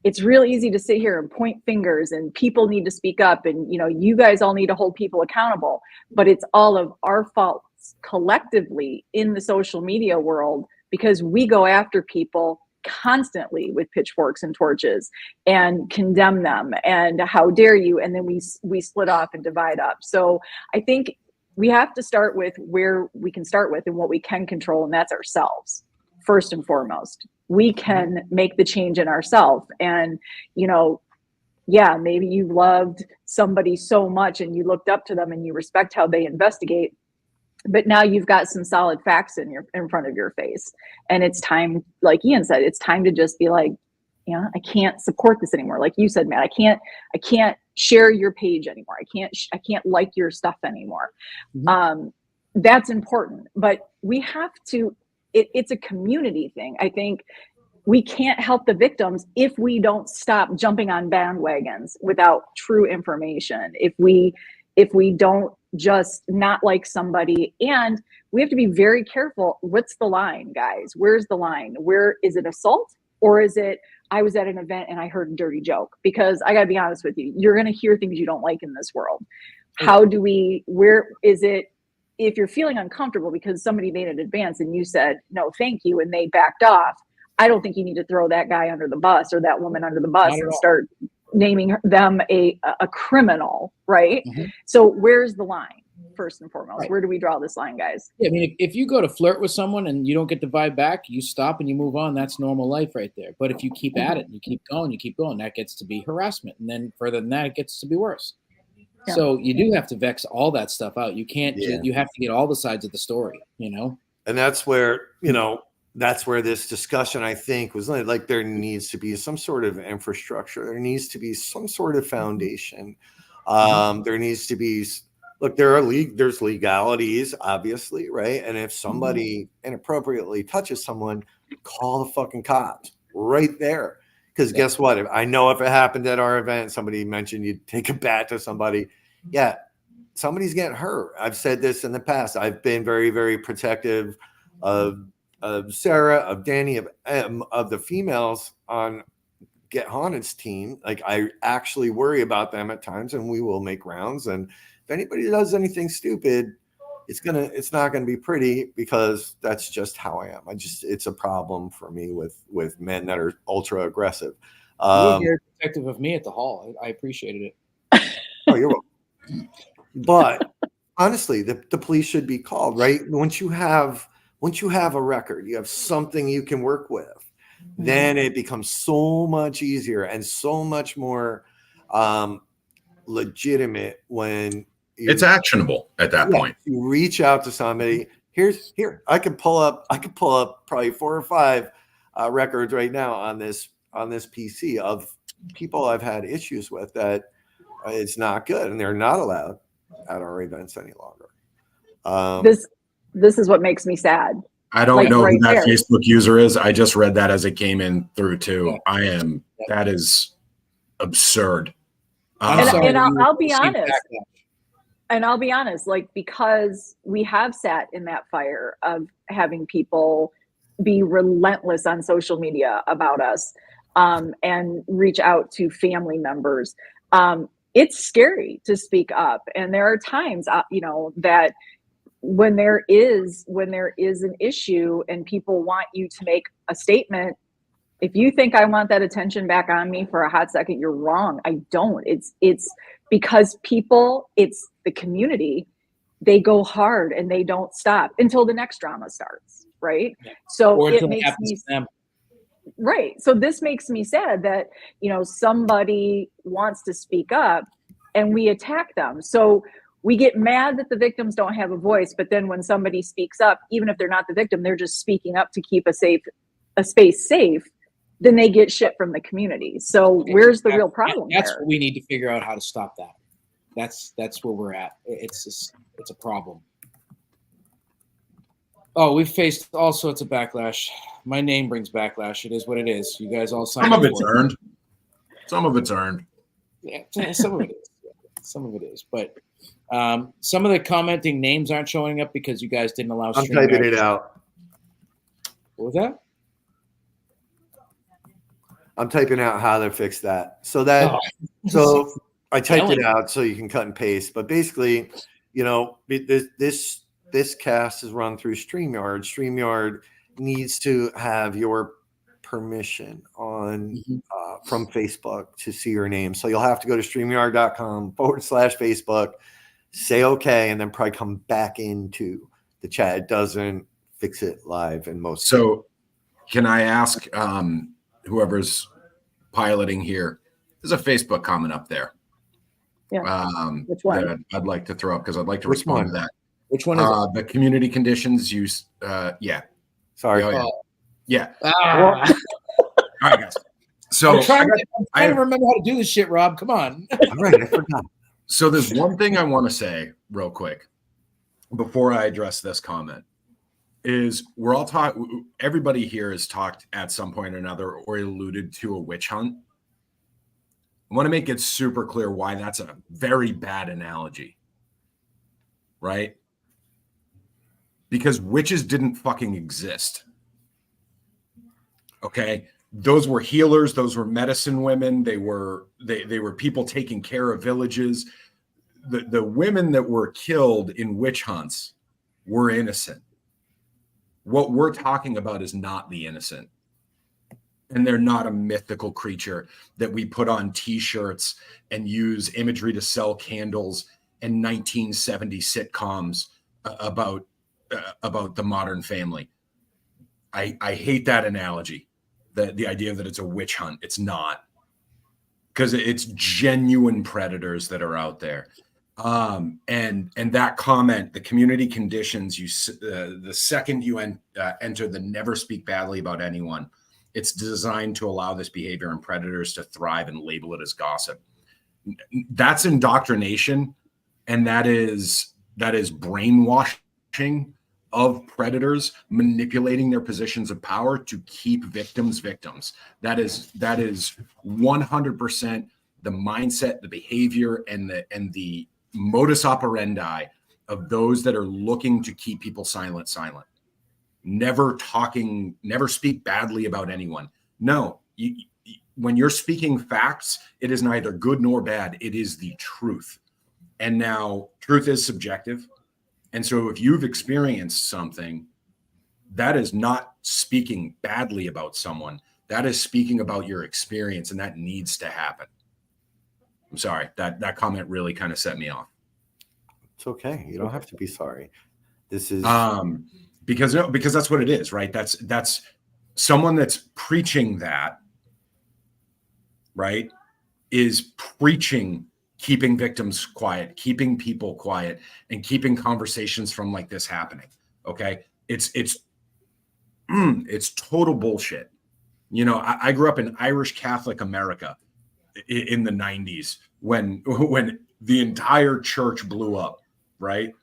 it's real easy to sit here and point fingers, and people need to speak up, and you guys all need to hold people accountable, but it's all of our faults collectively in the social media world because we go after people constantly with pitchforks and torches and condemn them and how dare you, and then we split off and divide up. So I think we have to start with where we can start with and what we can control, and that's ourselves first and foremost. We can make the change in ourselves, and maybe you loved somebody so much and you looked up to them and you respect how they investigate, but now you've got some solid facts in front of your face, and it's time, like Ian said, it's time to just be like, I can't support this anymore. Like you said, Matt, I can't share your page anymore. I can't like your stuff anymore. That's important, but we have to. It's a community thing. I think we can't help the victims if we don't stop jumping on bandwagons without true information. If we don't just not like somebody, and we have to be very careful. What's the line, guys? Where's the line? Where is it assault, or is it I was at an event and I heard a dirty joke? Because I got to be honest with you, you're going to hear things you don't like in this world. Where is it? If you're feeling uncomfortable because somebody made an advance and you said, no, thank you, and they backed off, I don't think you need to throw that guy under the bus or that woman under the bus and start naming them a criminal, right? Mm-hmm. So where's the line, first and foremost? Right. Where do we draw this line, guys? Yeah, I mean, if you go to flirt with someone and you don't get the vibe back, you stop and you move on. That's normal life right there. But if you keep at it and you keep going, that gets to be harassment. And then further than that, it gets to be worse. Yeah. So you do have to vex all that stuff out. You can't, you have to get all the sides of the story, you know? And that's where, you know, that's where this discussion, I think, was like there needs to be some sort of infrastructure. There needs to be some sort of foundation. There needs to be, look, there's legalities, obviously, right? And if somebody inappropriately touches someone, call the fucking cops right there. Because guess what? I know if it happened at our event, somebody mentioned you'd take a bat to somebody. Yeah, somebody's getting hurt. I've said this in the past. I've been very, very protective of Sarah, of Danny, of the females on Get Haunted's team. Like, I actually worry about them at times, and we will make rounds. And if anybody does anything stupid, it's not gonna be pretty, because that's just how I am. It's a problem for me with men that are ultra aggressive. You were very protective of me at the hall. I appreciated it. Oh, you're welcome. But honestly, the police should be called, right? Once you have a record, you have something you can work with, then it becomes so much easier and so much more legitimate when it's actionable at that point. You reach out to somebody. Here, I could pull up probably 4 or 5 records right now on this PC of people I've had issues with that it's not good, and they're not allowed at our events any longer. This is what makes me sad. I don't know who that Facebook user is. I just read that as it came in through too. That is absurd. And I'll be honest. And I'll be honest, like, because we have sat in that fire of having people be relentless on social media about us, and reach out to family members. It's scary to speak up. And there are times, that when there is an issue and people want you to make a statement, if you think I want that attention back on me for a hot second, you're wrong. I don't. It's because people, it's the community, they go hard and they don't stop until the next drama starts, right? So it makes me right. So this makes me sad that, somebody wants to speak up and we attack them. So we get mad that the victims don't have a voice, but then when somebody speaks up, even if they're not the victim, they're just speaking up to keep a space safe, then they get shit from the community. So where's the real problem? That's what we need to figure out, how to stop that. That's where we're at. It's a problem. Oh, we've faced all sorts of backlash. My name brings backlash. It is what it is. You guys all signed up for it. Some of it's earned. Yeah, some of it is. Some of it is. But some of the commenting names aren't showing up because you guys didn't allow. I'm typing it out. What was that? I'm typing out how to fix that. So I typed it out so you can cut and paste. But basically, this cast is run through StreamYard. StreamYard needs to have your permission on from Facebook to see your name. So you'll have to go to StreamYard.com/Facebook, say okay, and then probably come back into the chat. It doesn't fix it live in most. So can I ask whoever's piloting here, there's a Facebook comment up there. Yeah. Which one? That I'd like to throw up because I'd like to respond to that. Which one is it? The community conditions use. Yeah. Sorry. Yeah. All right, guys. So I'm trying to remember how to do this shit, Rob. Come on. All right, I forgot. So there's one thing I want to say real quick before I address this comment. Is we're all talking. Everybody here has talked at some point or another or alluded to a witch hunt. I want to make it super clear why that's a very bad analogy, right? Because witches didn't fucking exist. Okay, those were healers. Those were medicine women. They were people taking care of villages. The women that were killed in witch hunts were innocent. What we're talking about is not the innocent. And they're not a mythical creature that we put on t-shirts and use imagery to sell candles and 1970 sitcoms about the modern family. I hate that analogy, the idea that it's a witch hunt. It's not, because it's genuine predators that are out there. And that comment, the community conditions, the second you enter the never speak badly about anyone, it's designed to allow this behavior and predators to thrive and label it as gossip. That's indoctrination, and that is brainwashing of predators, manipulating their positions of power to keep victims. That is 100% the mindset, the behavior, and the modus operandi of those that are looking to keep people silent. Never speak badly about anyone. No, when you're speaking facts, it is neither good nor bad. It is the truth. And now truth is subjective. And so if you've experienced something, that is not speaking badly about someone. That is speaking about your experience, and that needs to happen. I'm sorry, that comment really kind of set me off. It's okay. You don't have to be sorry. This is because that's what it is, right? That's someone that's preaching that, right, is preaching keeping victims quiet, keeping people quiet, and keeping conversations from like this happening. Okay, it's total bullshit. You know, I grew up in Irish Catholic America in the 90s when the entire church blew up, right?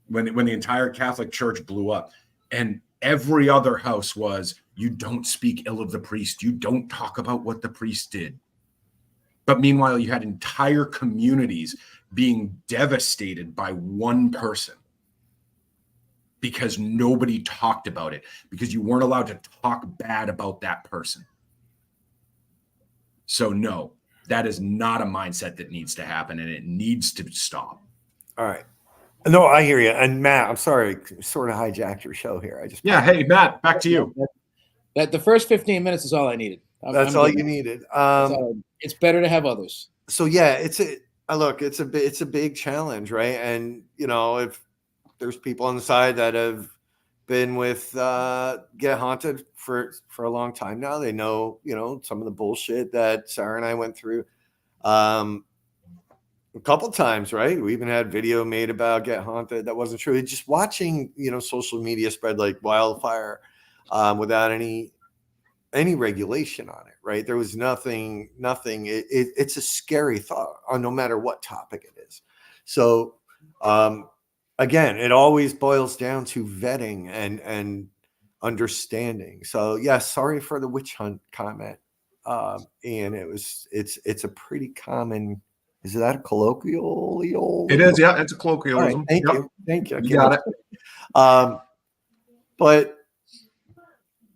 When the entire Catholic Church blew up, and every other house was, you don't speak ill of the priest, you don't talk about what the priest did. But meanwhile, you had entire communities being devastated by one person because nobody talked about it, because you weren't allowed to talk bad about that person. So no, that is not a mindset that needs to happen, and it needs to stop. all right. No, I hear you. And Matt, I'm sorry, sort of hijacked your show here. Hey, Matt, back to you. That the first 15 minutes is all I needed. That's all you needed. It's better to have others. So yeah, it's a big challenge, right? And you know, if there's people on the side that have been with Get Haunted for a long time now, they know, you know, some of the bullshit that Sarah and I went through a couple times, right? We even had video made about Get Haunted that wasn't true. Just watching, you know, social media spread like wildfire without any regulation on it, right? There was nothing. It's a scary thought on no matter what topic it is. So again, it always boils down to vetting and understanding. So yeah, sorry for the witch hunt comment. And it's a pretty common. Is that a colloquial? It is, yeah. It's a colloquialism. Right, thank you. You got it. But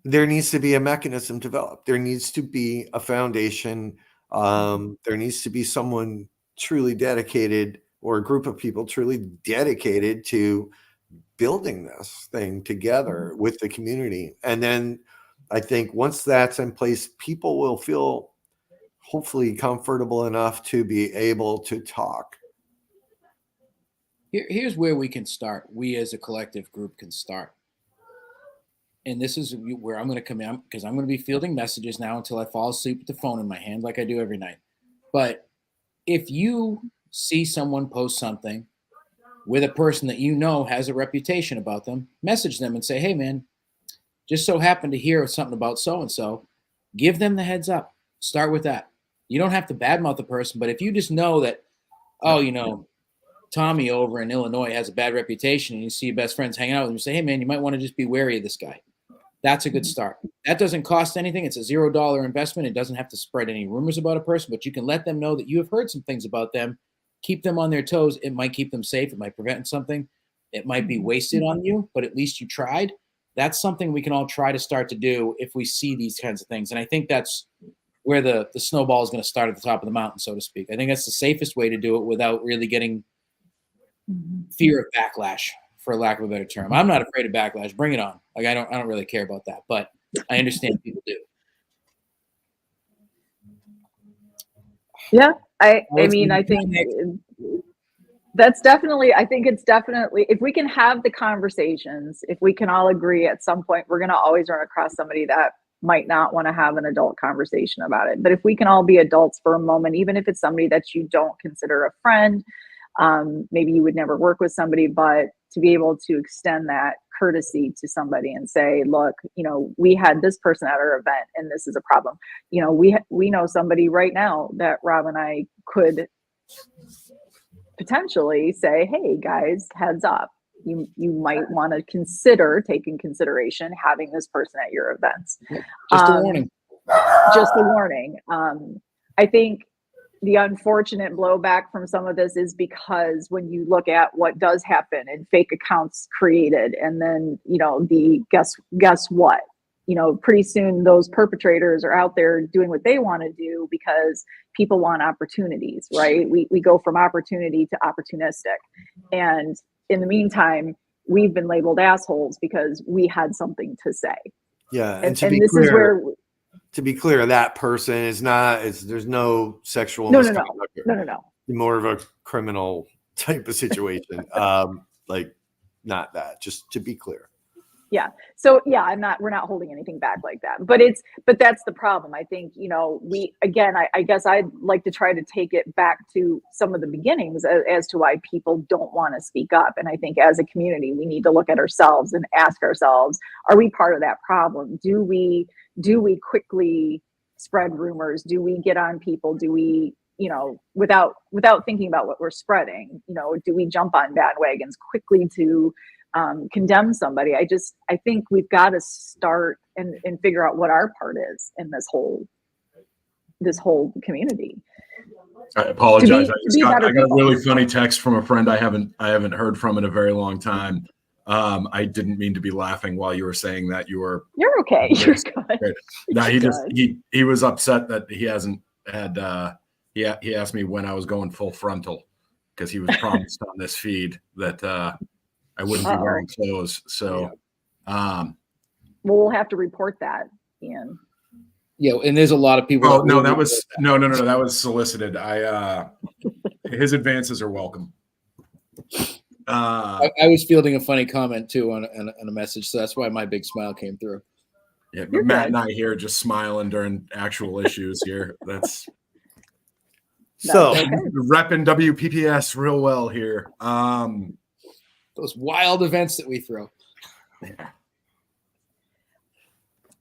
there needs to be a mechanism developed. There needs to be a foundation. There needs to be someone truly dedicated, or a group of people truly dedicated to building this thing together with the community. And then I think once that's in place, people will feel hopefully comfortable enough to be able to talk. Here's where we can start. We as a collective group can start. And this is where I'm going to come in, because I'm going to be fielding messages now until I fall asleep with the phone in my hand like I do every night. But if you see someone post something with a person that you know has a reputation about them, message them and say, hey, man, just so happened to hear something about so-and-so. Give them the heads up. Start with that. You don't have to badmouth the person, but if you just know that, oh, you know, Tommy over in Illinois has a bad reputation, and you see your best friends hanging out with him, you say, hey, man, you might want to just be wary of this guy. That's a good start. That doesn't cost anything. It's a $0 investment. It doesn't have to spread any rumors about a person, but you can let them know that you have heard some things about them. Keep them on their toes. It might keep them safe. It might prevent something. It might be wasted on you, but at least you tried. That's something we can all try to start to do if we see these kinds of things. And I think that's where the snowball is going to start at the top of the mountain, so to speak. I think that's the safest way to do it without really getting fear of backlash, for lack of a better term. I'm not afraid of backlash. Bring it on. Like I don't really care about that, but I understand people do. Yeah, I What's mean, the I think next? that's definitely, I think it's definitely, if we can have the conversations, if we can all agree at some point, we're going to always run across somebody that might not want to have an adult conversation about it. But if we can all be adults for a moment, even if it's somebody that you don't consider a friend, maybe you would never work with somebody, but to be able to extend that courtesy to somebody and say, look, we had this person at our event and this is a problem. We know somebody right now that Rob and I could potentially say, hey guys, heads up, you might want to consider taking consideration having this person at your events. Just a warning. Just a warning. I think the unfortunate blowback from some of this is because when you look at what does happen and fake accounts created, and then the guess what, pretty soon those perpetrators are out there doing what they want to do because people want opportunities, right? We go from opportunity to opportunistic. And in the meantime, we've been labeled assholes because we had something to say. Yeah. And this is where, to be clear, that person is not, there's no sexual no. More of a criminal type of situation. Like not that, just to be clear. Yeah. So yeah, we're not holding anything back like that, but that's the problem. I think, I guess I'd like to try to take it back to some of the beginnings as to why people don't want to speak up. And I think as a community, we need to look at ourselves and ask ourselves, are we part of that problem? Do we quickly spread rumors? Do we get on people? Do we, without thinking about what we're spreading, do we jump on bandwagons quickly to condemn somebody? I think we've got to start and figure out what our part is in this whole community. I apologize. I got a people. really funny text from a friend I haven't heard from in a very long time. I didn't mean to be laughing while you were saying that. You're okay. You're good. No, he was upset that he hasn't had. He asked me when I was going full frontal because he was promised on this feed that I wouldn't be wearing clothes. So, well, we'll have to report that, Ian. Yeah, and there's a lot of people. Oh no, that was no. That was solicited. His advances are welcome. I was fielding a funny comment too on a message, so that's why my big smile came through. Yeah, but Matt and I here just smiling during actual issues here. That's so repping WPPS real well here. Those wild events that we throw. Yeah.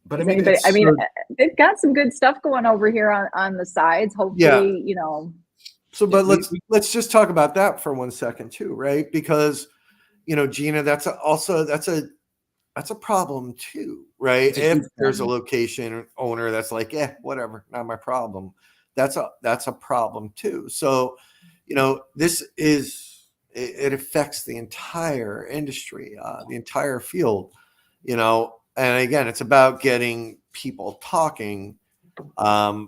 But they've got some good stuff going over here on the sides. Hopefully, So, but let's just talk about that for 1 second too, right? Because, Gina, that's a problem too, right? If there's a location owner that's like, whatever, not my problem. That's a problem too. So, it affects the entire industry, the entire field, and again, it's about getting people talking, but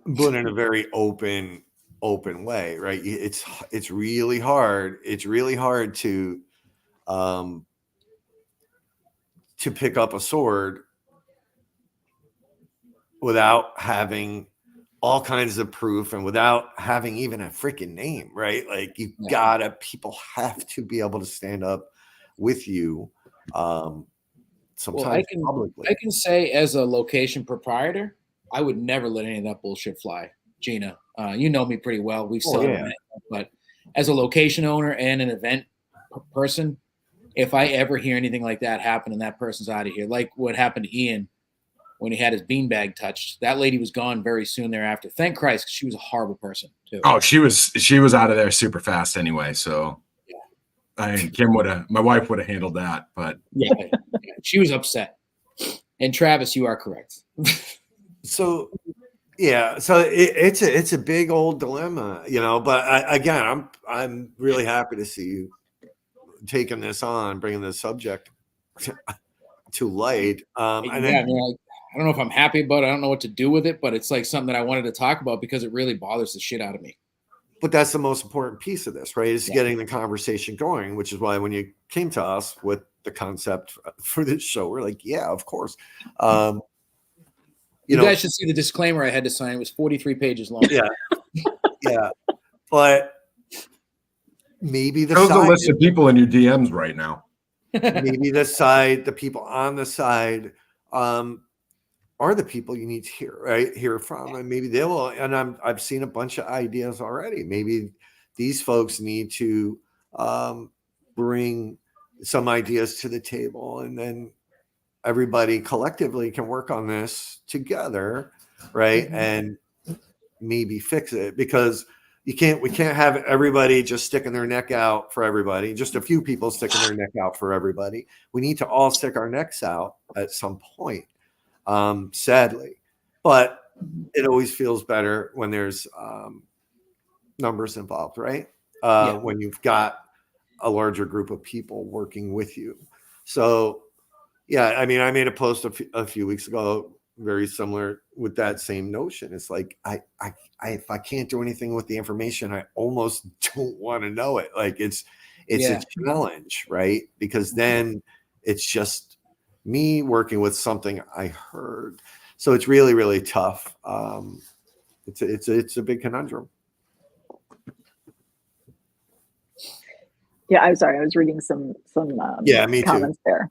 in a very open way, right? It's really hard. It's really hard to pick up a sword without having all kinds of proof and without having even a freaking name, right? Like people have to be able to stand up with you. Sometimes publicly. I can say as a location proprietor, I would never let any of that bullshit fly. Gina, you know me pretty well. We've said but as a location owner and an event person, if I ever hear anything like that happen and that person's out of here, like what happened to Ian when he had his beanbag touched, that lady was gone very soon thereafter. Thank Christ, because she was a horrible person too. Oh, she was out of there super fast anyway. So my wife would have handled that, but yeah, she was upset. And Travis, you are correct. So it's a big old dilemma, but I'm really happy to see you taking this on, bringing this subject to light. I don't know if I'm happy about it. I don't know what to do with it, but it's like something that I wanted to talk about because it really bothers the shit out of me. But that's the most important piece of this, right? Is getting the conversation going, which is why when you came to us with the concept for this show, we're like, yeah, of course. You guys should see the disclaimer I had to sign. It was 43 pages long. Yeah. Yeah. But maybe the Shows a list of people in your DMs right now. maybe the people on the side are the people you need to hear from, and maybe they will. And I've seen a bunch of ideas already. Maybe these folks need to bring some ideas to the table, and then everybody collectively can work on this together, right? Mm-hmm. And maybe fix it, because we can't have everybody just sticking their neck out for everybody, just a few people sticking their neck out for everybody. We need to all stick our necks out at some point, sadly. But it always feels better when there's numbers involved, right? When you've got a larger group of people working with you. So yeah, I mean, I made a post a few weeks ago, very similar with that same notion. It's like, if I can't do anything with the information, I almost don't want to know it. Like it's a challenge, right? Because then it's just me working with something I heard. So it's really, really tough. It's a big conundrum. Yeah, I'm sorry. I was reading some me comments too. there.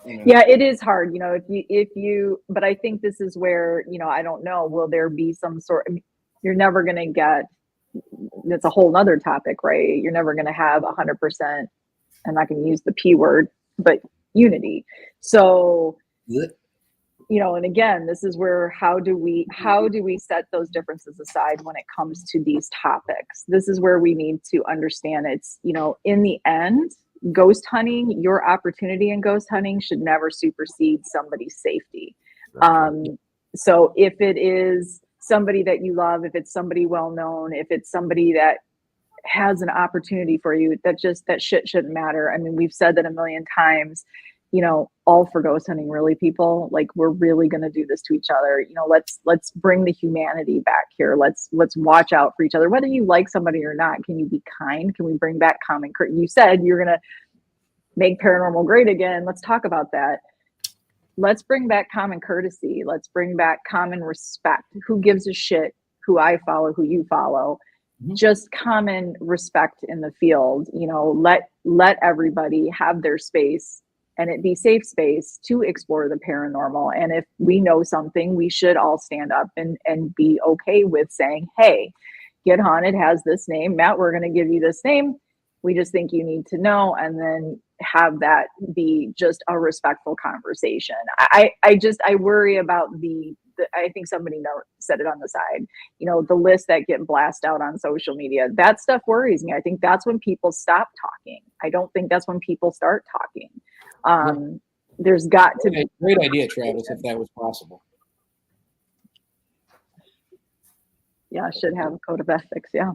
Yeah, it is hard, if you, but I think this is where, I don't know, will there be some sort of, you're never going to get, that's a whole nother topic, right? You're never going to have 100%, I'm not going to use the P word, but unity. So, and again, this is where, how do we set those differences aside when it comes to these topics? This is where we need to understand it's, in the end, ghost hunting, your opportunity in ghost hunting should never supersede somebody's safety. So if it is somebody that you love, if it's somebody well-known, if it's somebody that has an opportunity for you, that shit shouldn't matter. I mean, we've said that a million times, all for ghost hunting, really, people, like, we're really going to do this to each other. Let's bring the humanity back here. Let's watch out for each other, whether you like somebody or not. Can you be kind? Can we bring back common courtesy? You said you're going to make paranormal great again. Let's talk about that. Let's bring back common courtesy. Let's bring back common respect. Who gives a shit who I follow, who you follow? Mm-hmm. Just common respect in the field. Let everybody have their space, and it be safe space to explore the paranormal. And if we know something, we should all stand up and be okay with saying, hey, Get Haunted has this name. Matt, we're going to give you this name. We just think you need to know. And then have that be just a respectful conversation. I worry about I think somebody said it on the side, the lists that get blasted out on social media. That stuff worries me. I think that's when people stop talking. I don't think that's when people start talking. There's got to be great idea, Travis, if that was possible. Yeah, should have a code of ethics. Yeah.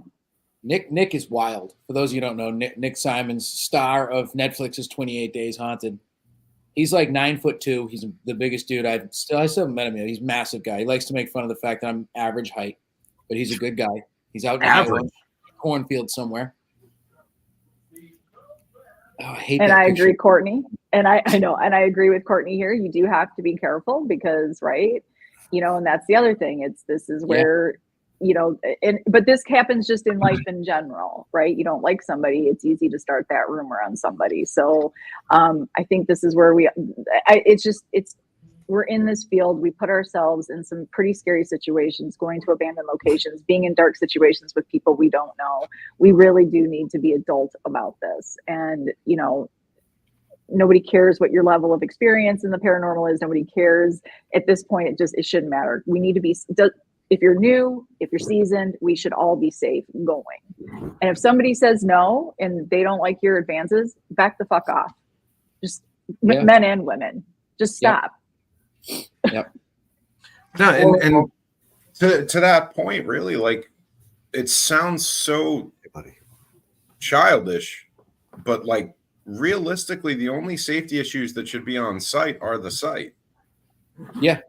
Nick is wild. For those of you who don't know, Nick Simons, star of Netflix's 28 Days Haunted. He's like 9'2". He's the biggest dude. I still haven't met him yet. He's a massive guy. He likes to make fun of the fact that I'm average height, but he's a good guy. He's out in a cornfield somewhere. Oh, I hate and that I picture. Agree, Courtney. And I know, and I agree with Courtney here. You do have to be careful because, right, and that's the other thing. This is where, but this happens just in life in general, right? You don't like somebody, it's easy to start that rumor on somebody. So I think this is where we're in this field. We put ourselves in some pretty scary situations, going to abandoned locations, being in dark situations with people we don't know. We really do need to be adult about this. And, nobody cares what your level of experience in the paranormal is. Nobody cares at this point. It shouldn't matter. We need to be, if you're new, if you're seasoned, we should all be safe going. And if somebody says no, and they don't like your advances, back the fuck off. Just men and women, just stop. Yep. No, and to that point, really, like, it sounds so childish, but like, realistically, the only safety issues that should be on site are the site. Yeah.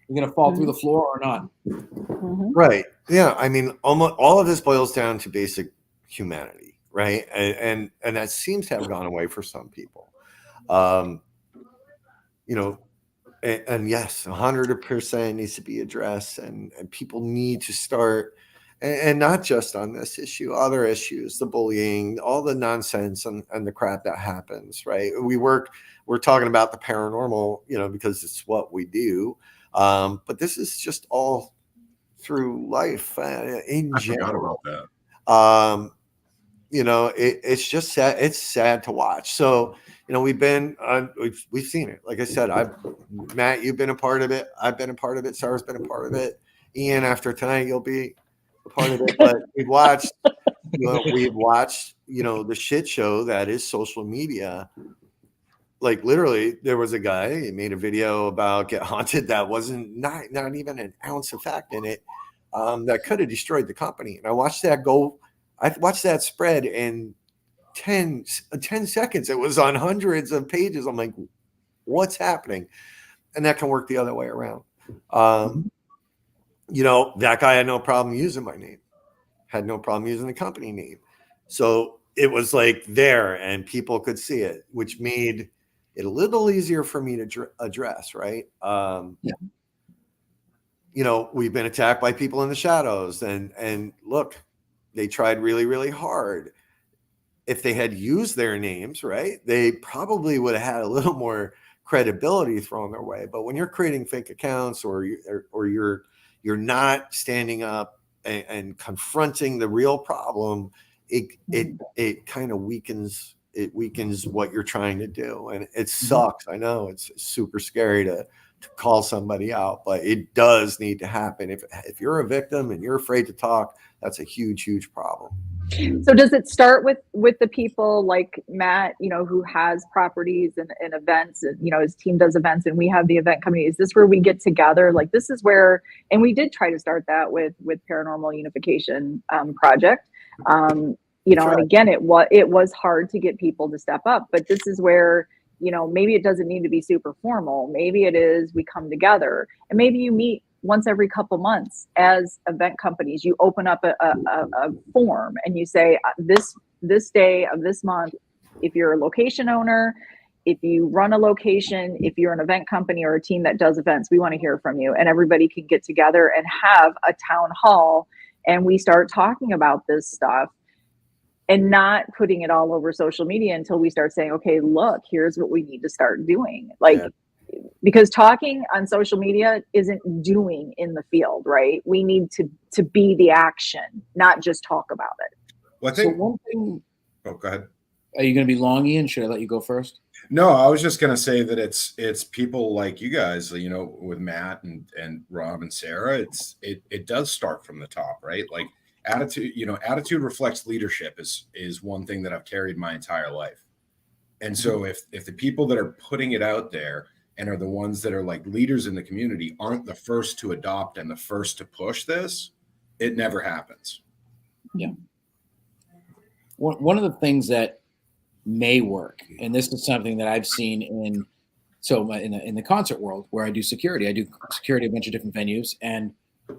You're going to fall through the floor or not. Mm-hmm. Right. Yeah. I mean, almost all of this boils down to basic humanity, right? And that seems to have gone away for some people. And and yes, 100% needs to be addressed, and people need to start, and not just on this issue, other issues, the bullying, all the nonsense and the crap that happens, right? We're talking about the paranormal, because it's what we do. But this is just all through life in general. I forgot about that. It's just sad. It's sad to watch. So, we've seen it. Like I said, Matt, you've been a part of it. I've been a part of it. Sarah's been a part of it. Ian, after tonight, you'll be a part of it. But we've watched, the shit show that is social media. Like literally, there was a guy, he made a video about Get Haunted that wasn't not even an ounce of fact in it, that could have destroyed the company. And I watched that spread in 10 seconds. It was on hundreds of pages. I'm like, what's happening? And that can work the other way around. That guy had no problem using my name, had no problem using the company name. So it was like there and people could see it, which made it a little easier for me to address, right? We've been attacked by people in the shadows, and look, they tried really, really hard. If they had used their names, right, they probably would have had a little more credibility thrown their way. But when you're creating fake accounts, or you're not standing up and confronting the real problem, it kind of weakens. It weakens what you're trying to do, and it sucks. I know it's super scary to call somebody out, but it does need to happen. If you're a victim and you're afraid to talk, that's a huge, huge problem. So does it start with the people like Matt, who has properties and events, and his team does events, and we have the event company? Is this where we get together? Like, this is where, and we did try to start that with Paranormal Unification Project. And again, it was hard to get people to step up, but this is where, maybe it doesn't need to be super formal. Maybe it is, we come together, and maybe you meet once every couple months as event companies. You open up a form and you say, this day of this month, if you're a location owner, if you run a location, if you're an event company or a team that does events, we want to hear from you. And everybody can get together and have a town hall, and we start talking about this stuff, and not putting it all over social media until we start saying, okay, look, here's what we need to start doing. Because talking on social media isn't doing in the field, right? We need to be the action, not just talk about it. Well, I think one thing. Oh, go ahead. Are you going to be long, Ian? Should I let you go first? No, I was just going to say that it's people like you guys, with Matt and Rob and Sarah. It does start from the top, right? Like, attitude reflects leadership is one thing that I've carried my entire life. And so if the people that are putting it out there and are the ones that are like leaders in the community aren't the first to adopt and the first to push this, it never happens. Yeah. One of the things that may work, and this is something that I've seen in the concert world where I do security at a bunch of different venues, and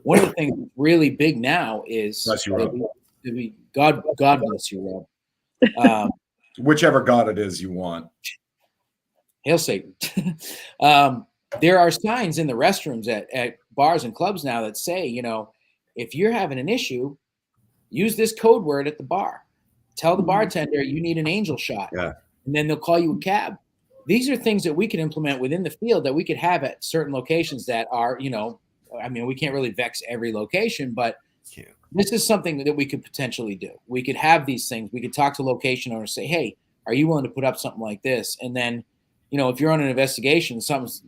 one of the things that's really big now is bless you, Rob. God bless you, Rob. Whichever God it is you want. Hail Satan. There are signs in the restrooms at bars and clubs now that say, if you're having an issue, use this code word at the bar. Tell the bartender you need an angel shot. Yeah. And then they'll call you a cab. These are things that we can implement within the field that we could have at certain locations that are, we can't really vex every location, but this is something that we could potentially do. We could have these things. We could talk to location owners, say, hey, are you willing to put up something like this? And then, if you're on an investigation, something's,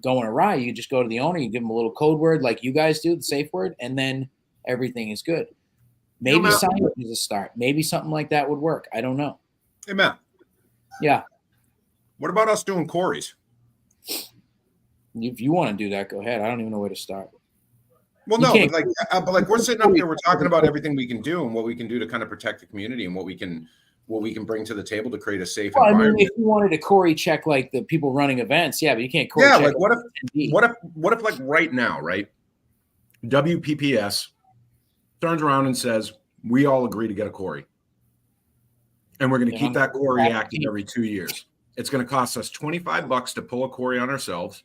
going awry, you just go to the owner, you give them a little code word like you guys do, the safe word, and then everything is good. Maybe signage is a start. Maybe something like that would work. I don't know. Hey, Matt. Yeah. What about us doing Corey's? If you want to do that, go ahead. I don't even know where to start. Well, no, but we're sitting up here, we're talking about everything we can do and what we can do to kind of protect the community and what we can bring to the table to create a safe environment. If you wanted to Corey check like the people running events, yeah, but you can't Corey check. Yeah, like what if like right now, right? WPPS turns around and says, we all agree to get a Corey. And we're going to keep that Corey active every 2 years. It's going to cost us $25 to pull a Corey on ourselves.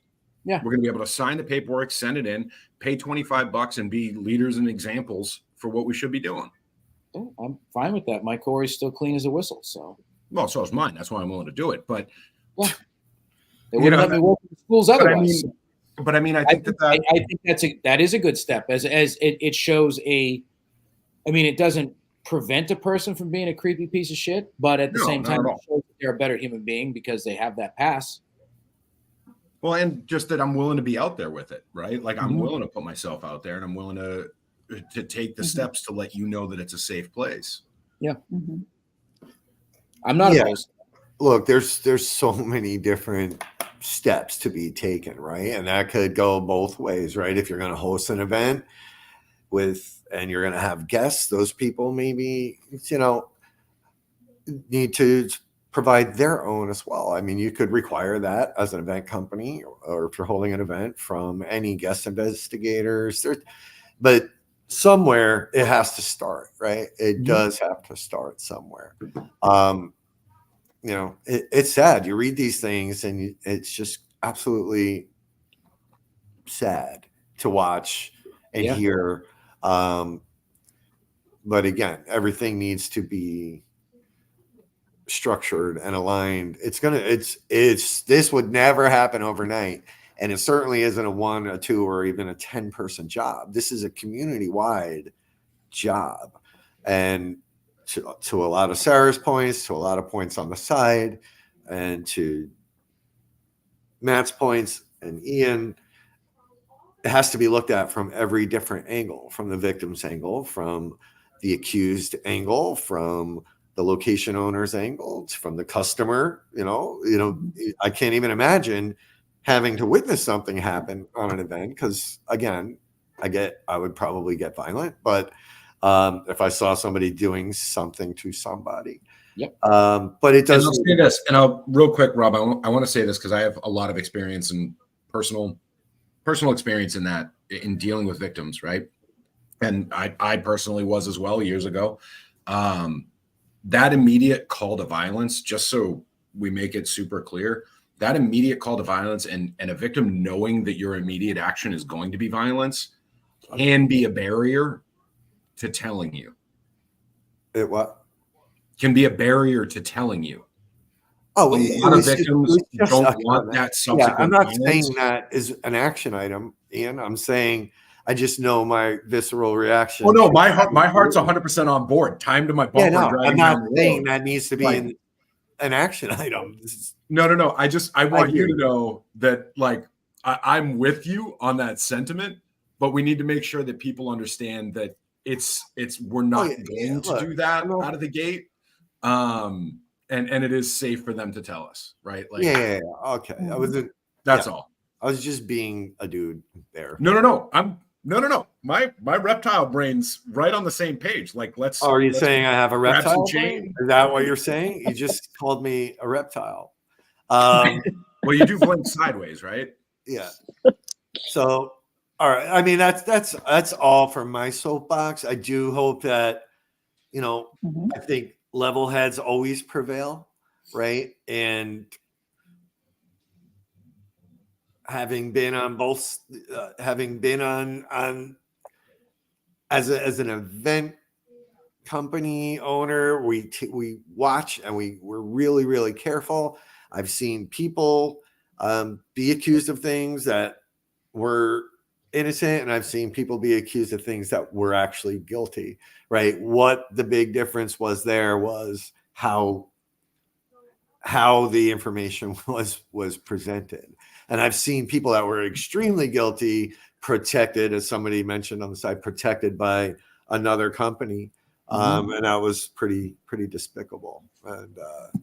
Yeah. We're going to be able to sign the paperwork, send it in, pay $25 and be leaders and examples for what we should be doing. Yeah, I'm fine with that. My core is still clean as a whistle. So, well, so is mine. That's why I'm willing to do it. But yeah, they wouldn't let me work in schools otherwise. But I mean, I think I think that is a good step. As it shows it doesn't prevent a person from being a creepy piece of shit, but at the same time, it shows that they're a better human being because they have that pass. Well, and just that I'm willing to be out there with it, right? Like I'm willing to put myself out there, and I'm willing to take the steps to let you know that it's a safe place. Yeah. I'm not opposed. Look, there's so many different steps to be taken, right? And that could go both ways, right? If you're going to host an event and you're going to have guests, those people maybe, need to provide their own as well. I mean, you could require that as an event company, or if you're holding an event, from any guest investigators. But somewhere it has to start, right? It does have to start somewhere. It's sad. You read these things and it's just absolutely sad to watch and hear. But again, everything needs to be structured and aligned. This would never happen overnight. And it certainly isn't a 1, a 2, or even a 10-person job. This is a community-wide job. And to a lot of Sarah's points, to a lot of points on the side, and to Matt's points and Ian, it has to be looked at from every different angle, from the victim's angle, from the accused angle, from the location owner's angle, from the customer. I can't even imagine having to witness something happen on an event, because again, I would probably get violent, but if I saw somebody doing something to somebody. But it does. And I'll say this, and I'll real quick, Rob, I want to say this because I have a lot of experience and personal experience in dealing with victims, right? And I personally was as well years ago. That immediate call to violence, just so we make it super clear, that immediate call to violence and a victim knowing that your immediate action is going to be violence can be a barrier to telling you. It what? Can be a barrier to telling you. Oh, a lot of victims don't want that subsequent. Yeah, I'm not violence. saying that is an action item, Ian. I'm saying I just know my visceral reaction. Oh no, my heart's 100% on board. Time to my bumper. Yeah, no, I'm not saying that needs to be an action item. No. I want you to know that, like, I'm with you on that sentiment, but we need to make sure that people understand that we're not going to do that out of the gate. And it is safe for them to tell us, right? Like, yeah. Okay. That's all. I was just being a dude there. No. No. My reptile brain's right on the same page. Like, let's. Are you saying I have a reptile brain? Is that what you're saying? You just called me a reptile. Well, you do blink sideways, right? Yeah. So, all right. I mean, that's all from my soapbox. I do hope that, I think level heads always prevail, right? And having been on both, as an event company owner, we watch and we're really, really careful. I've seen people be accused of things that were innocent, and I've seen people be accused of things that were actually guilty, right? What the big difference was there was how the information was presented. And I've seen people that were extremely guilty protected, as somebody mentioned on the side, protected by another company. And that was pretty despicable. And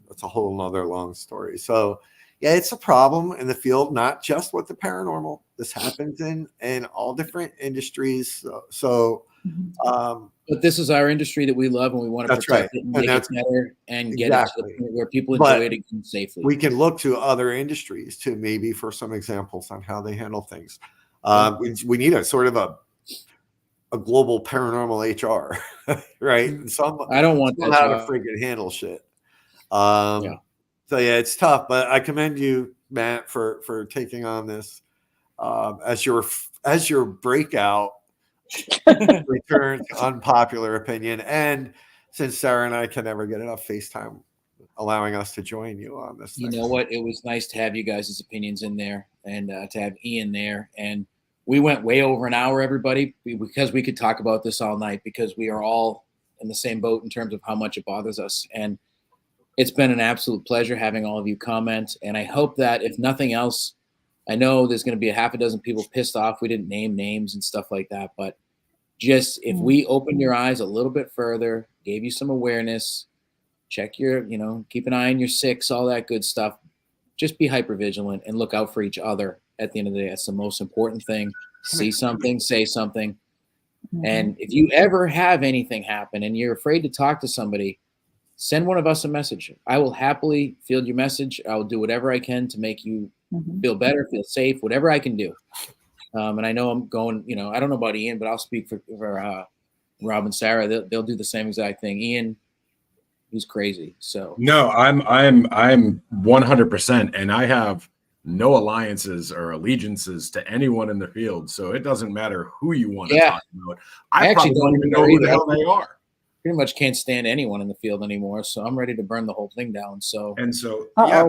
that's a whole nother long story. So yeah, it's a problem in the field, not just with the paranormal. This happens in all different industries. But this is our industry that we love, and we want to protect it and make it better and get it to the point where people enjoy it again safely. We can look to other industries to maybe for some examples on how they handle things. We need a sort of a global paranormal HR, right? I don't want that how to freaking handle shit. So yeah, it's tough, but I commend you, Matt, for taking on this as your breakout return to Unpopular Opinion. And since Sarah and I can never get enough FaceTime allowing us to join you on this You thing. know what? It was nice to have you guys' opinions in there and to have Ian there. And we went way over an hour, everybody, because we could talk about this all night, because we are all in the same boat in terms of how much it bothers us. And it's been an absolute pleasure having all of you comment. And I hope that if nothing else, I know there's going to be a half a dozen people pissed off we didn't name names and stuff like that. But just if we opened your eyes a little bit further, gave you some awareness, check your, keep an eye on your six, all that good stuff. Just be hyper vigilant and look out for each other. At the end of the day, that's the most important thing. See something, say something. And if you ever have anything happen and you're afraid to talk to somebody, send one of us a message. I will happily field your message. I will do whatever I can to make you feel better, feel safe, whatever I can do. And I know I'm going, I don't know about Ian, but I'll speak for Rob and Sarah. They'll do the same exact thing. Ian, he's crazy. So no, I'm 100%, and I have no alliances or allegiances to anyone in the field. So it doesn't matter who you want to talk about. I actually probably don't even know who the hell they are. Pretty much can't stand anyone in the field anymore. So I'm ready to burn the whole thing down. So yeah.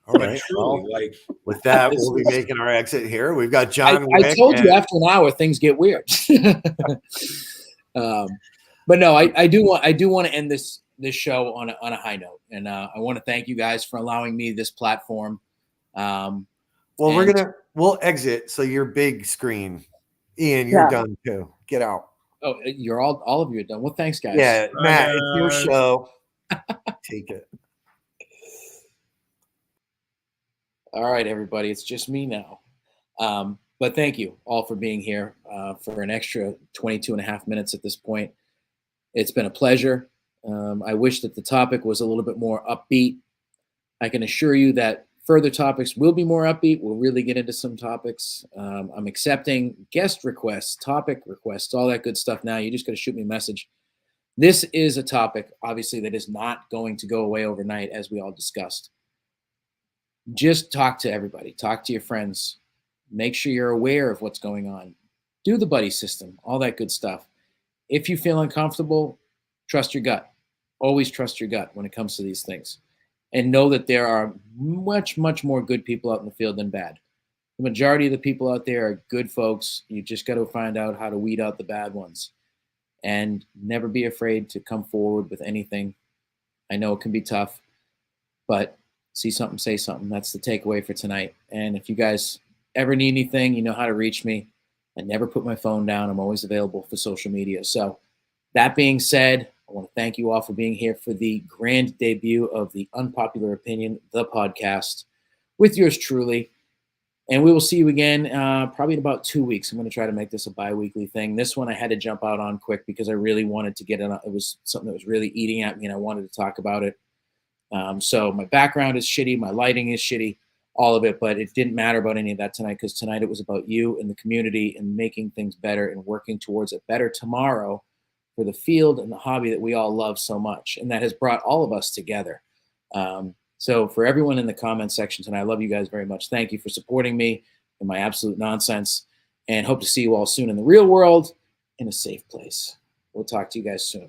All right. Truly, with that, we'll be making our exit here. We've got John. I told you after an hour things get weird. But no, I do want to end this show on a high note, and I want to thank you guys for allowing me this platform. We'll exit. So your big screen, Ian, you're done too. Get out. Oh, you're all of you are done. Well, thanks, guys. Yeah, Matt, it's your show. Take it. All right, everybody. It's just me now. But thank you all for being here for an extra 22 and a half minutes at this point. It's been a pleasure. I wish that the topic was a little bit more upbeat. I can assure you that further topics will be more upbeat. We'll really get into some topics. I'm accepting guest requests, topic requests, all that good stuff now. You just got to shoot me a message. This is a topic, obviously, that is not going to go away overnight, as we all discussed. Just talk to everybody. Talk to your friends. Make sure you're aware of what's going on. Do the buddy system, all that good stuff. If you feel uncomfortable, trust your gut. Always trust your gut when it comes to these things. And know that there are much, much more good people out in the field than bad. The majority of the people out there are good folks. You just got to find out how to weed out the bad ones. And never be afraid to come forward with anything. I know it can be tough, but see something, say something. That's the takeaway for tonight. And if you guys ever need anything, you know how to reach me. I never put my phone down. I'm always available for social media. So that being said, I want to thank you all for being here for the grand debut of the Unpopular Opinion, the podcast, with yours truly. And we will see you again probably in about 2 weeks. I'm going to try to make this a bi-weekly thing. This one I had to jump out on quick because I really wanted to get it. It was something that was really eating at me, and I wanted to talk about it. So my background is shitty. My lighting is shitty, all of it. But it didn't matter about any of that tonight, because tonight it was about you and the community and making things better and working towards a better tomorrow for the field and the hobby that we all love so much. And that has brought all of us together. So for everyone in the comment section tonight, I love you guys very much. Thank you for supporting me in my absolute nonsense, and hope to see you all soon in the real world in a safe place. We'll talk to you guys soon.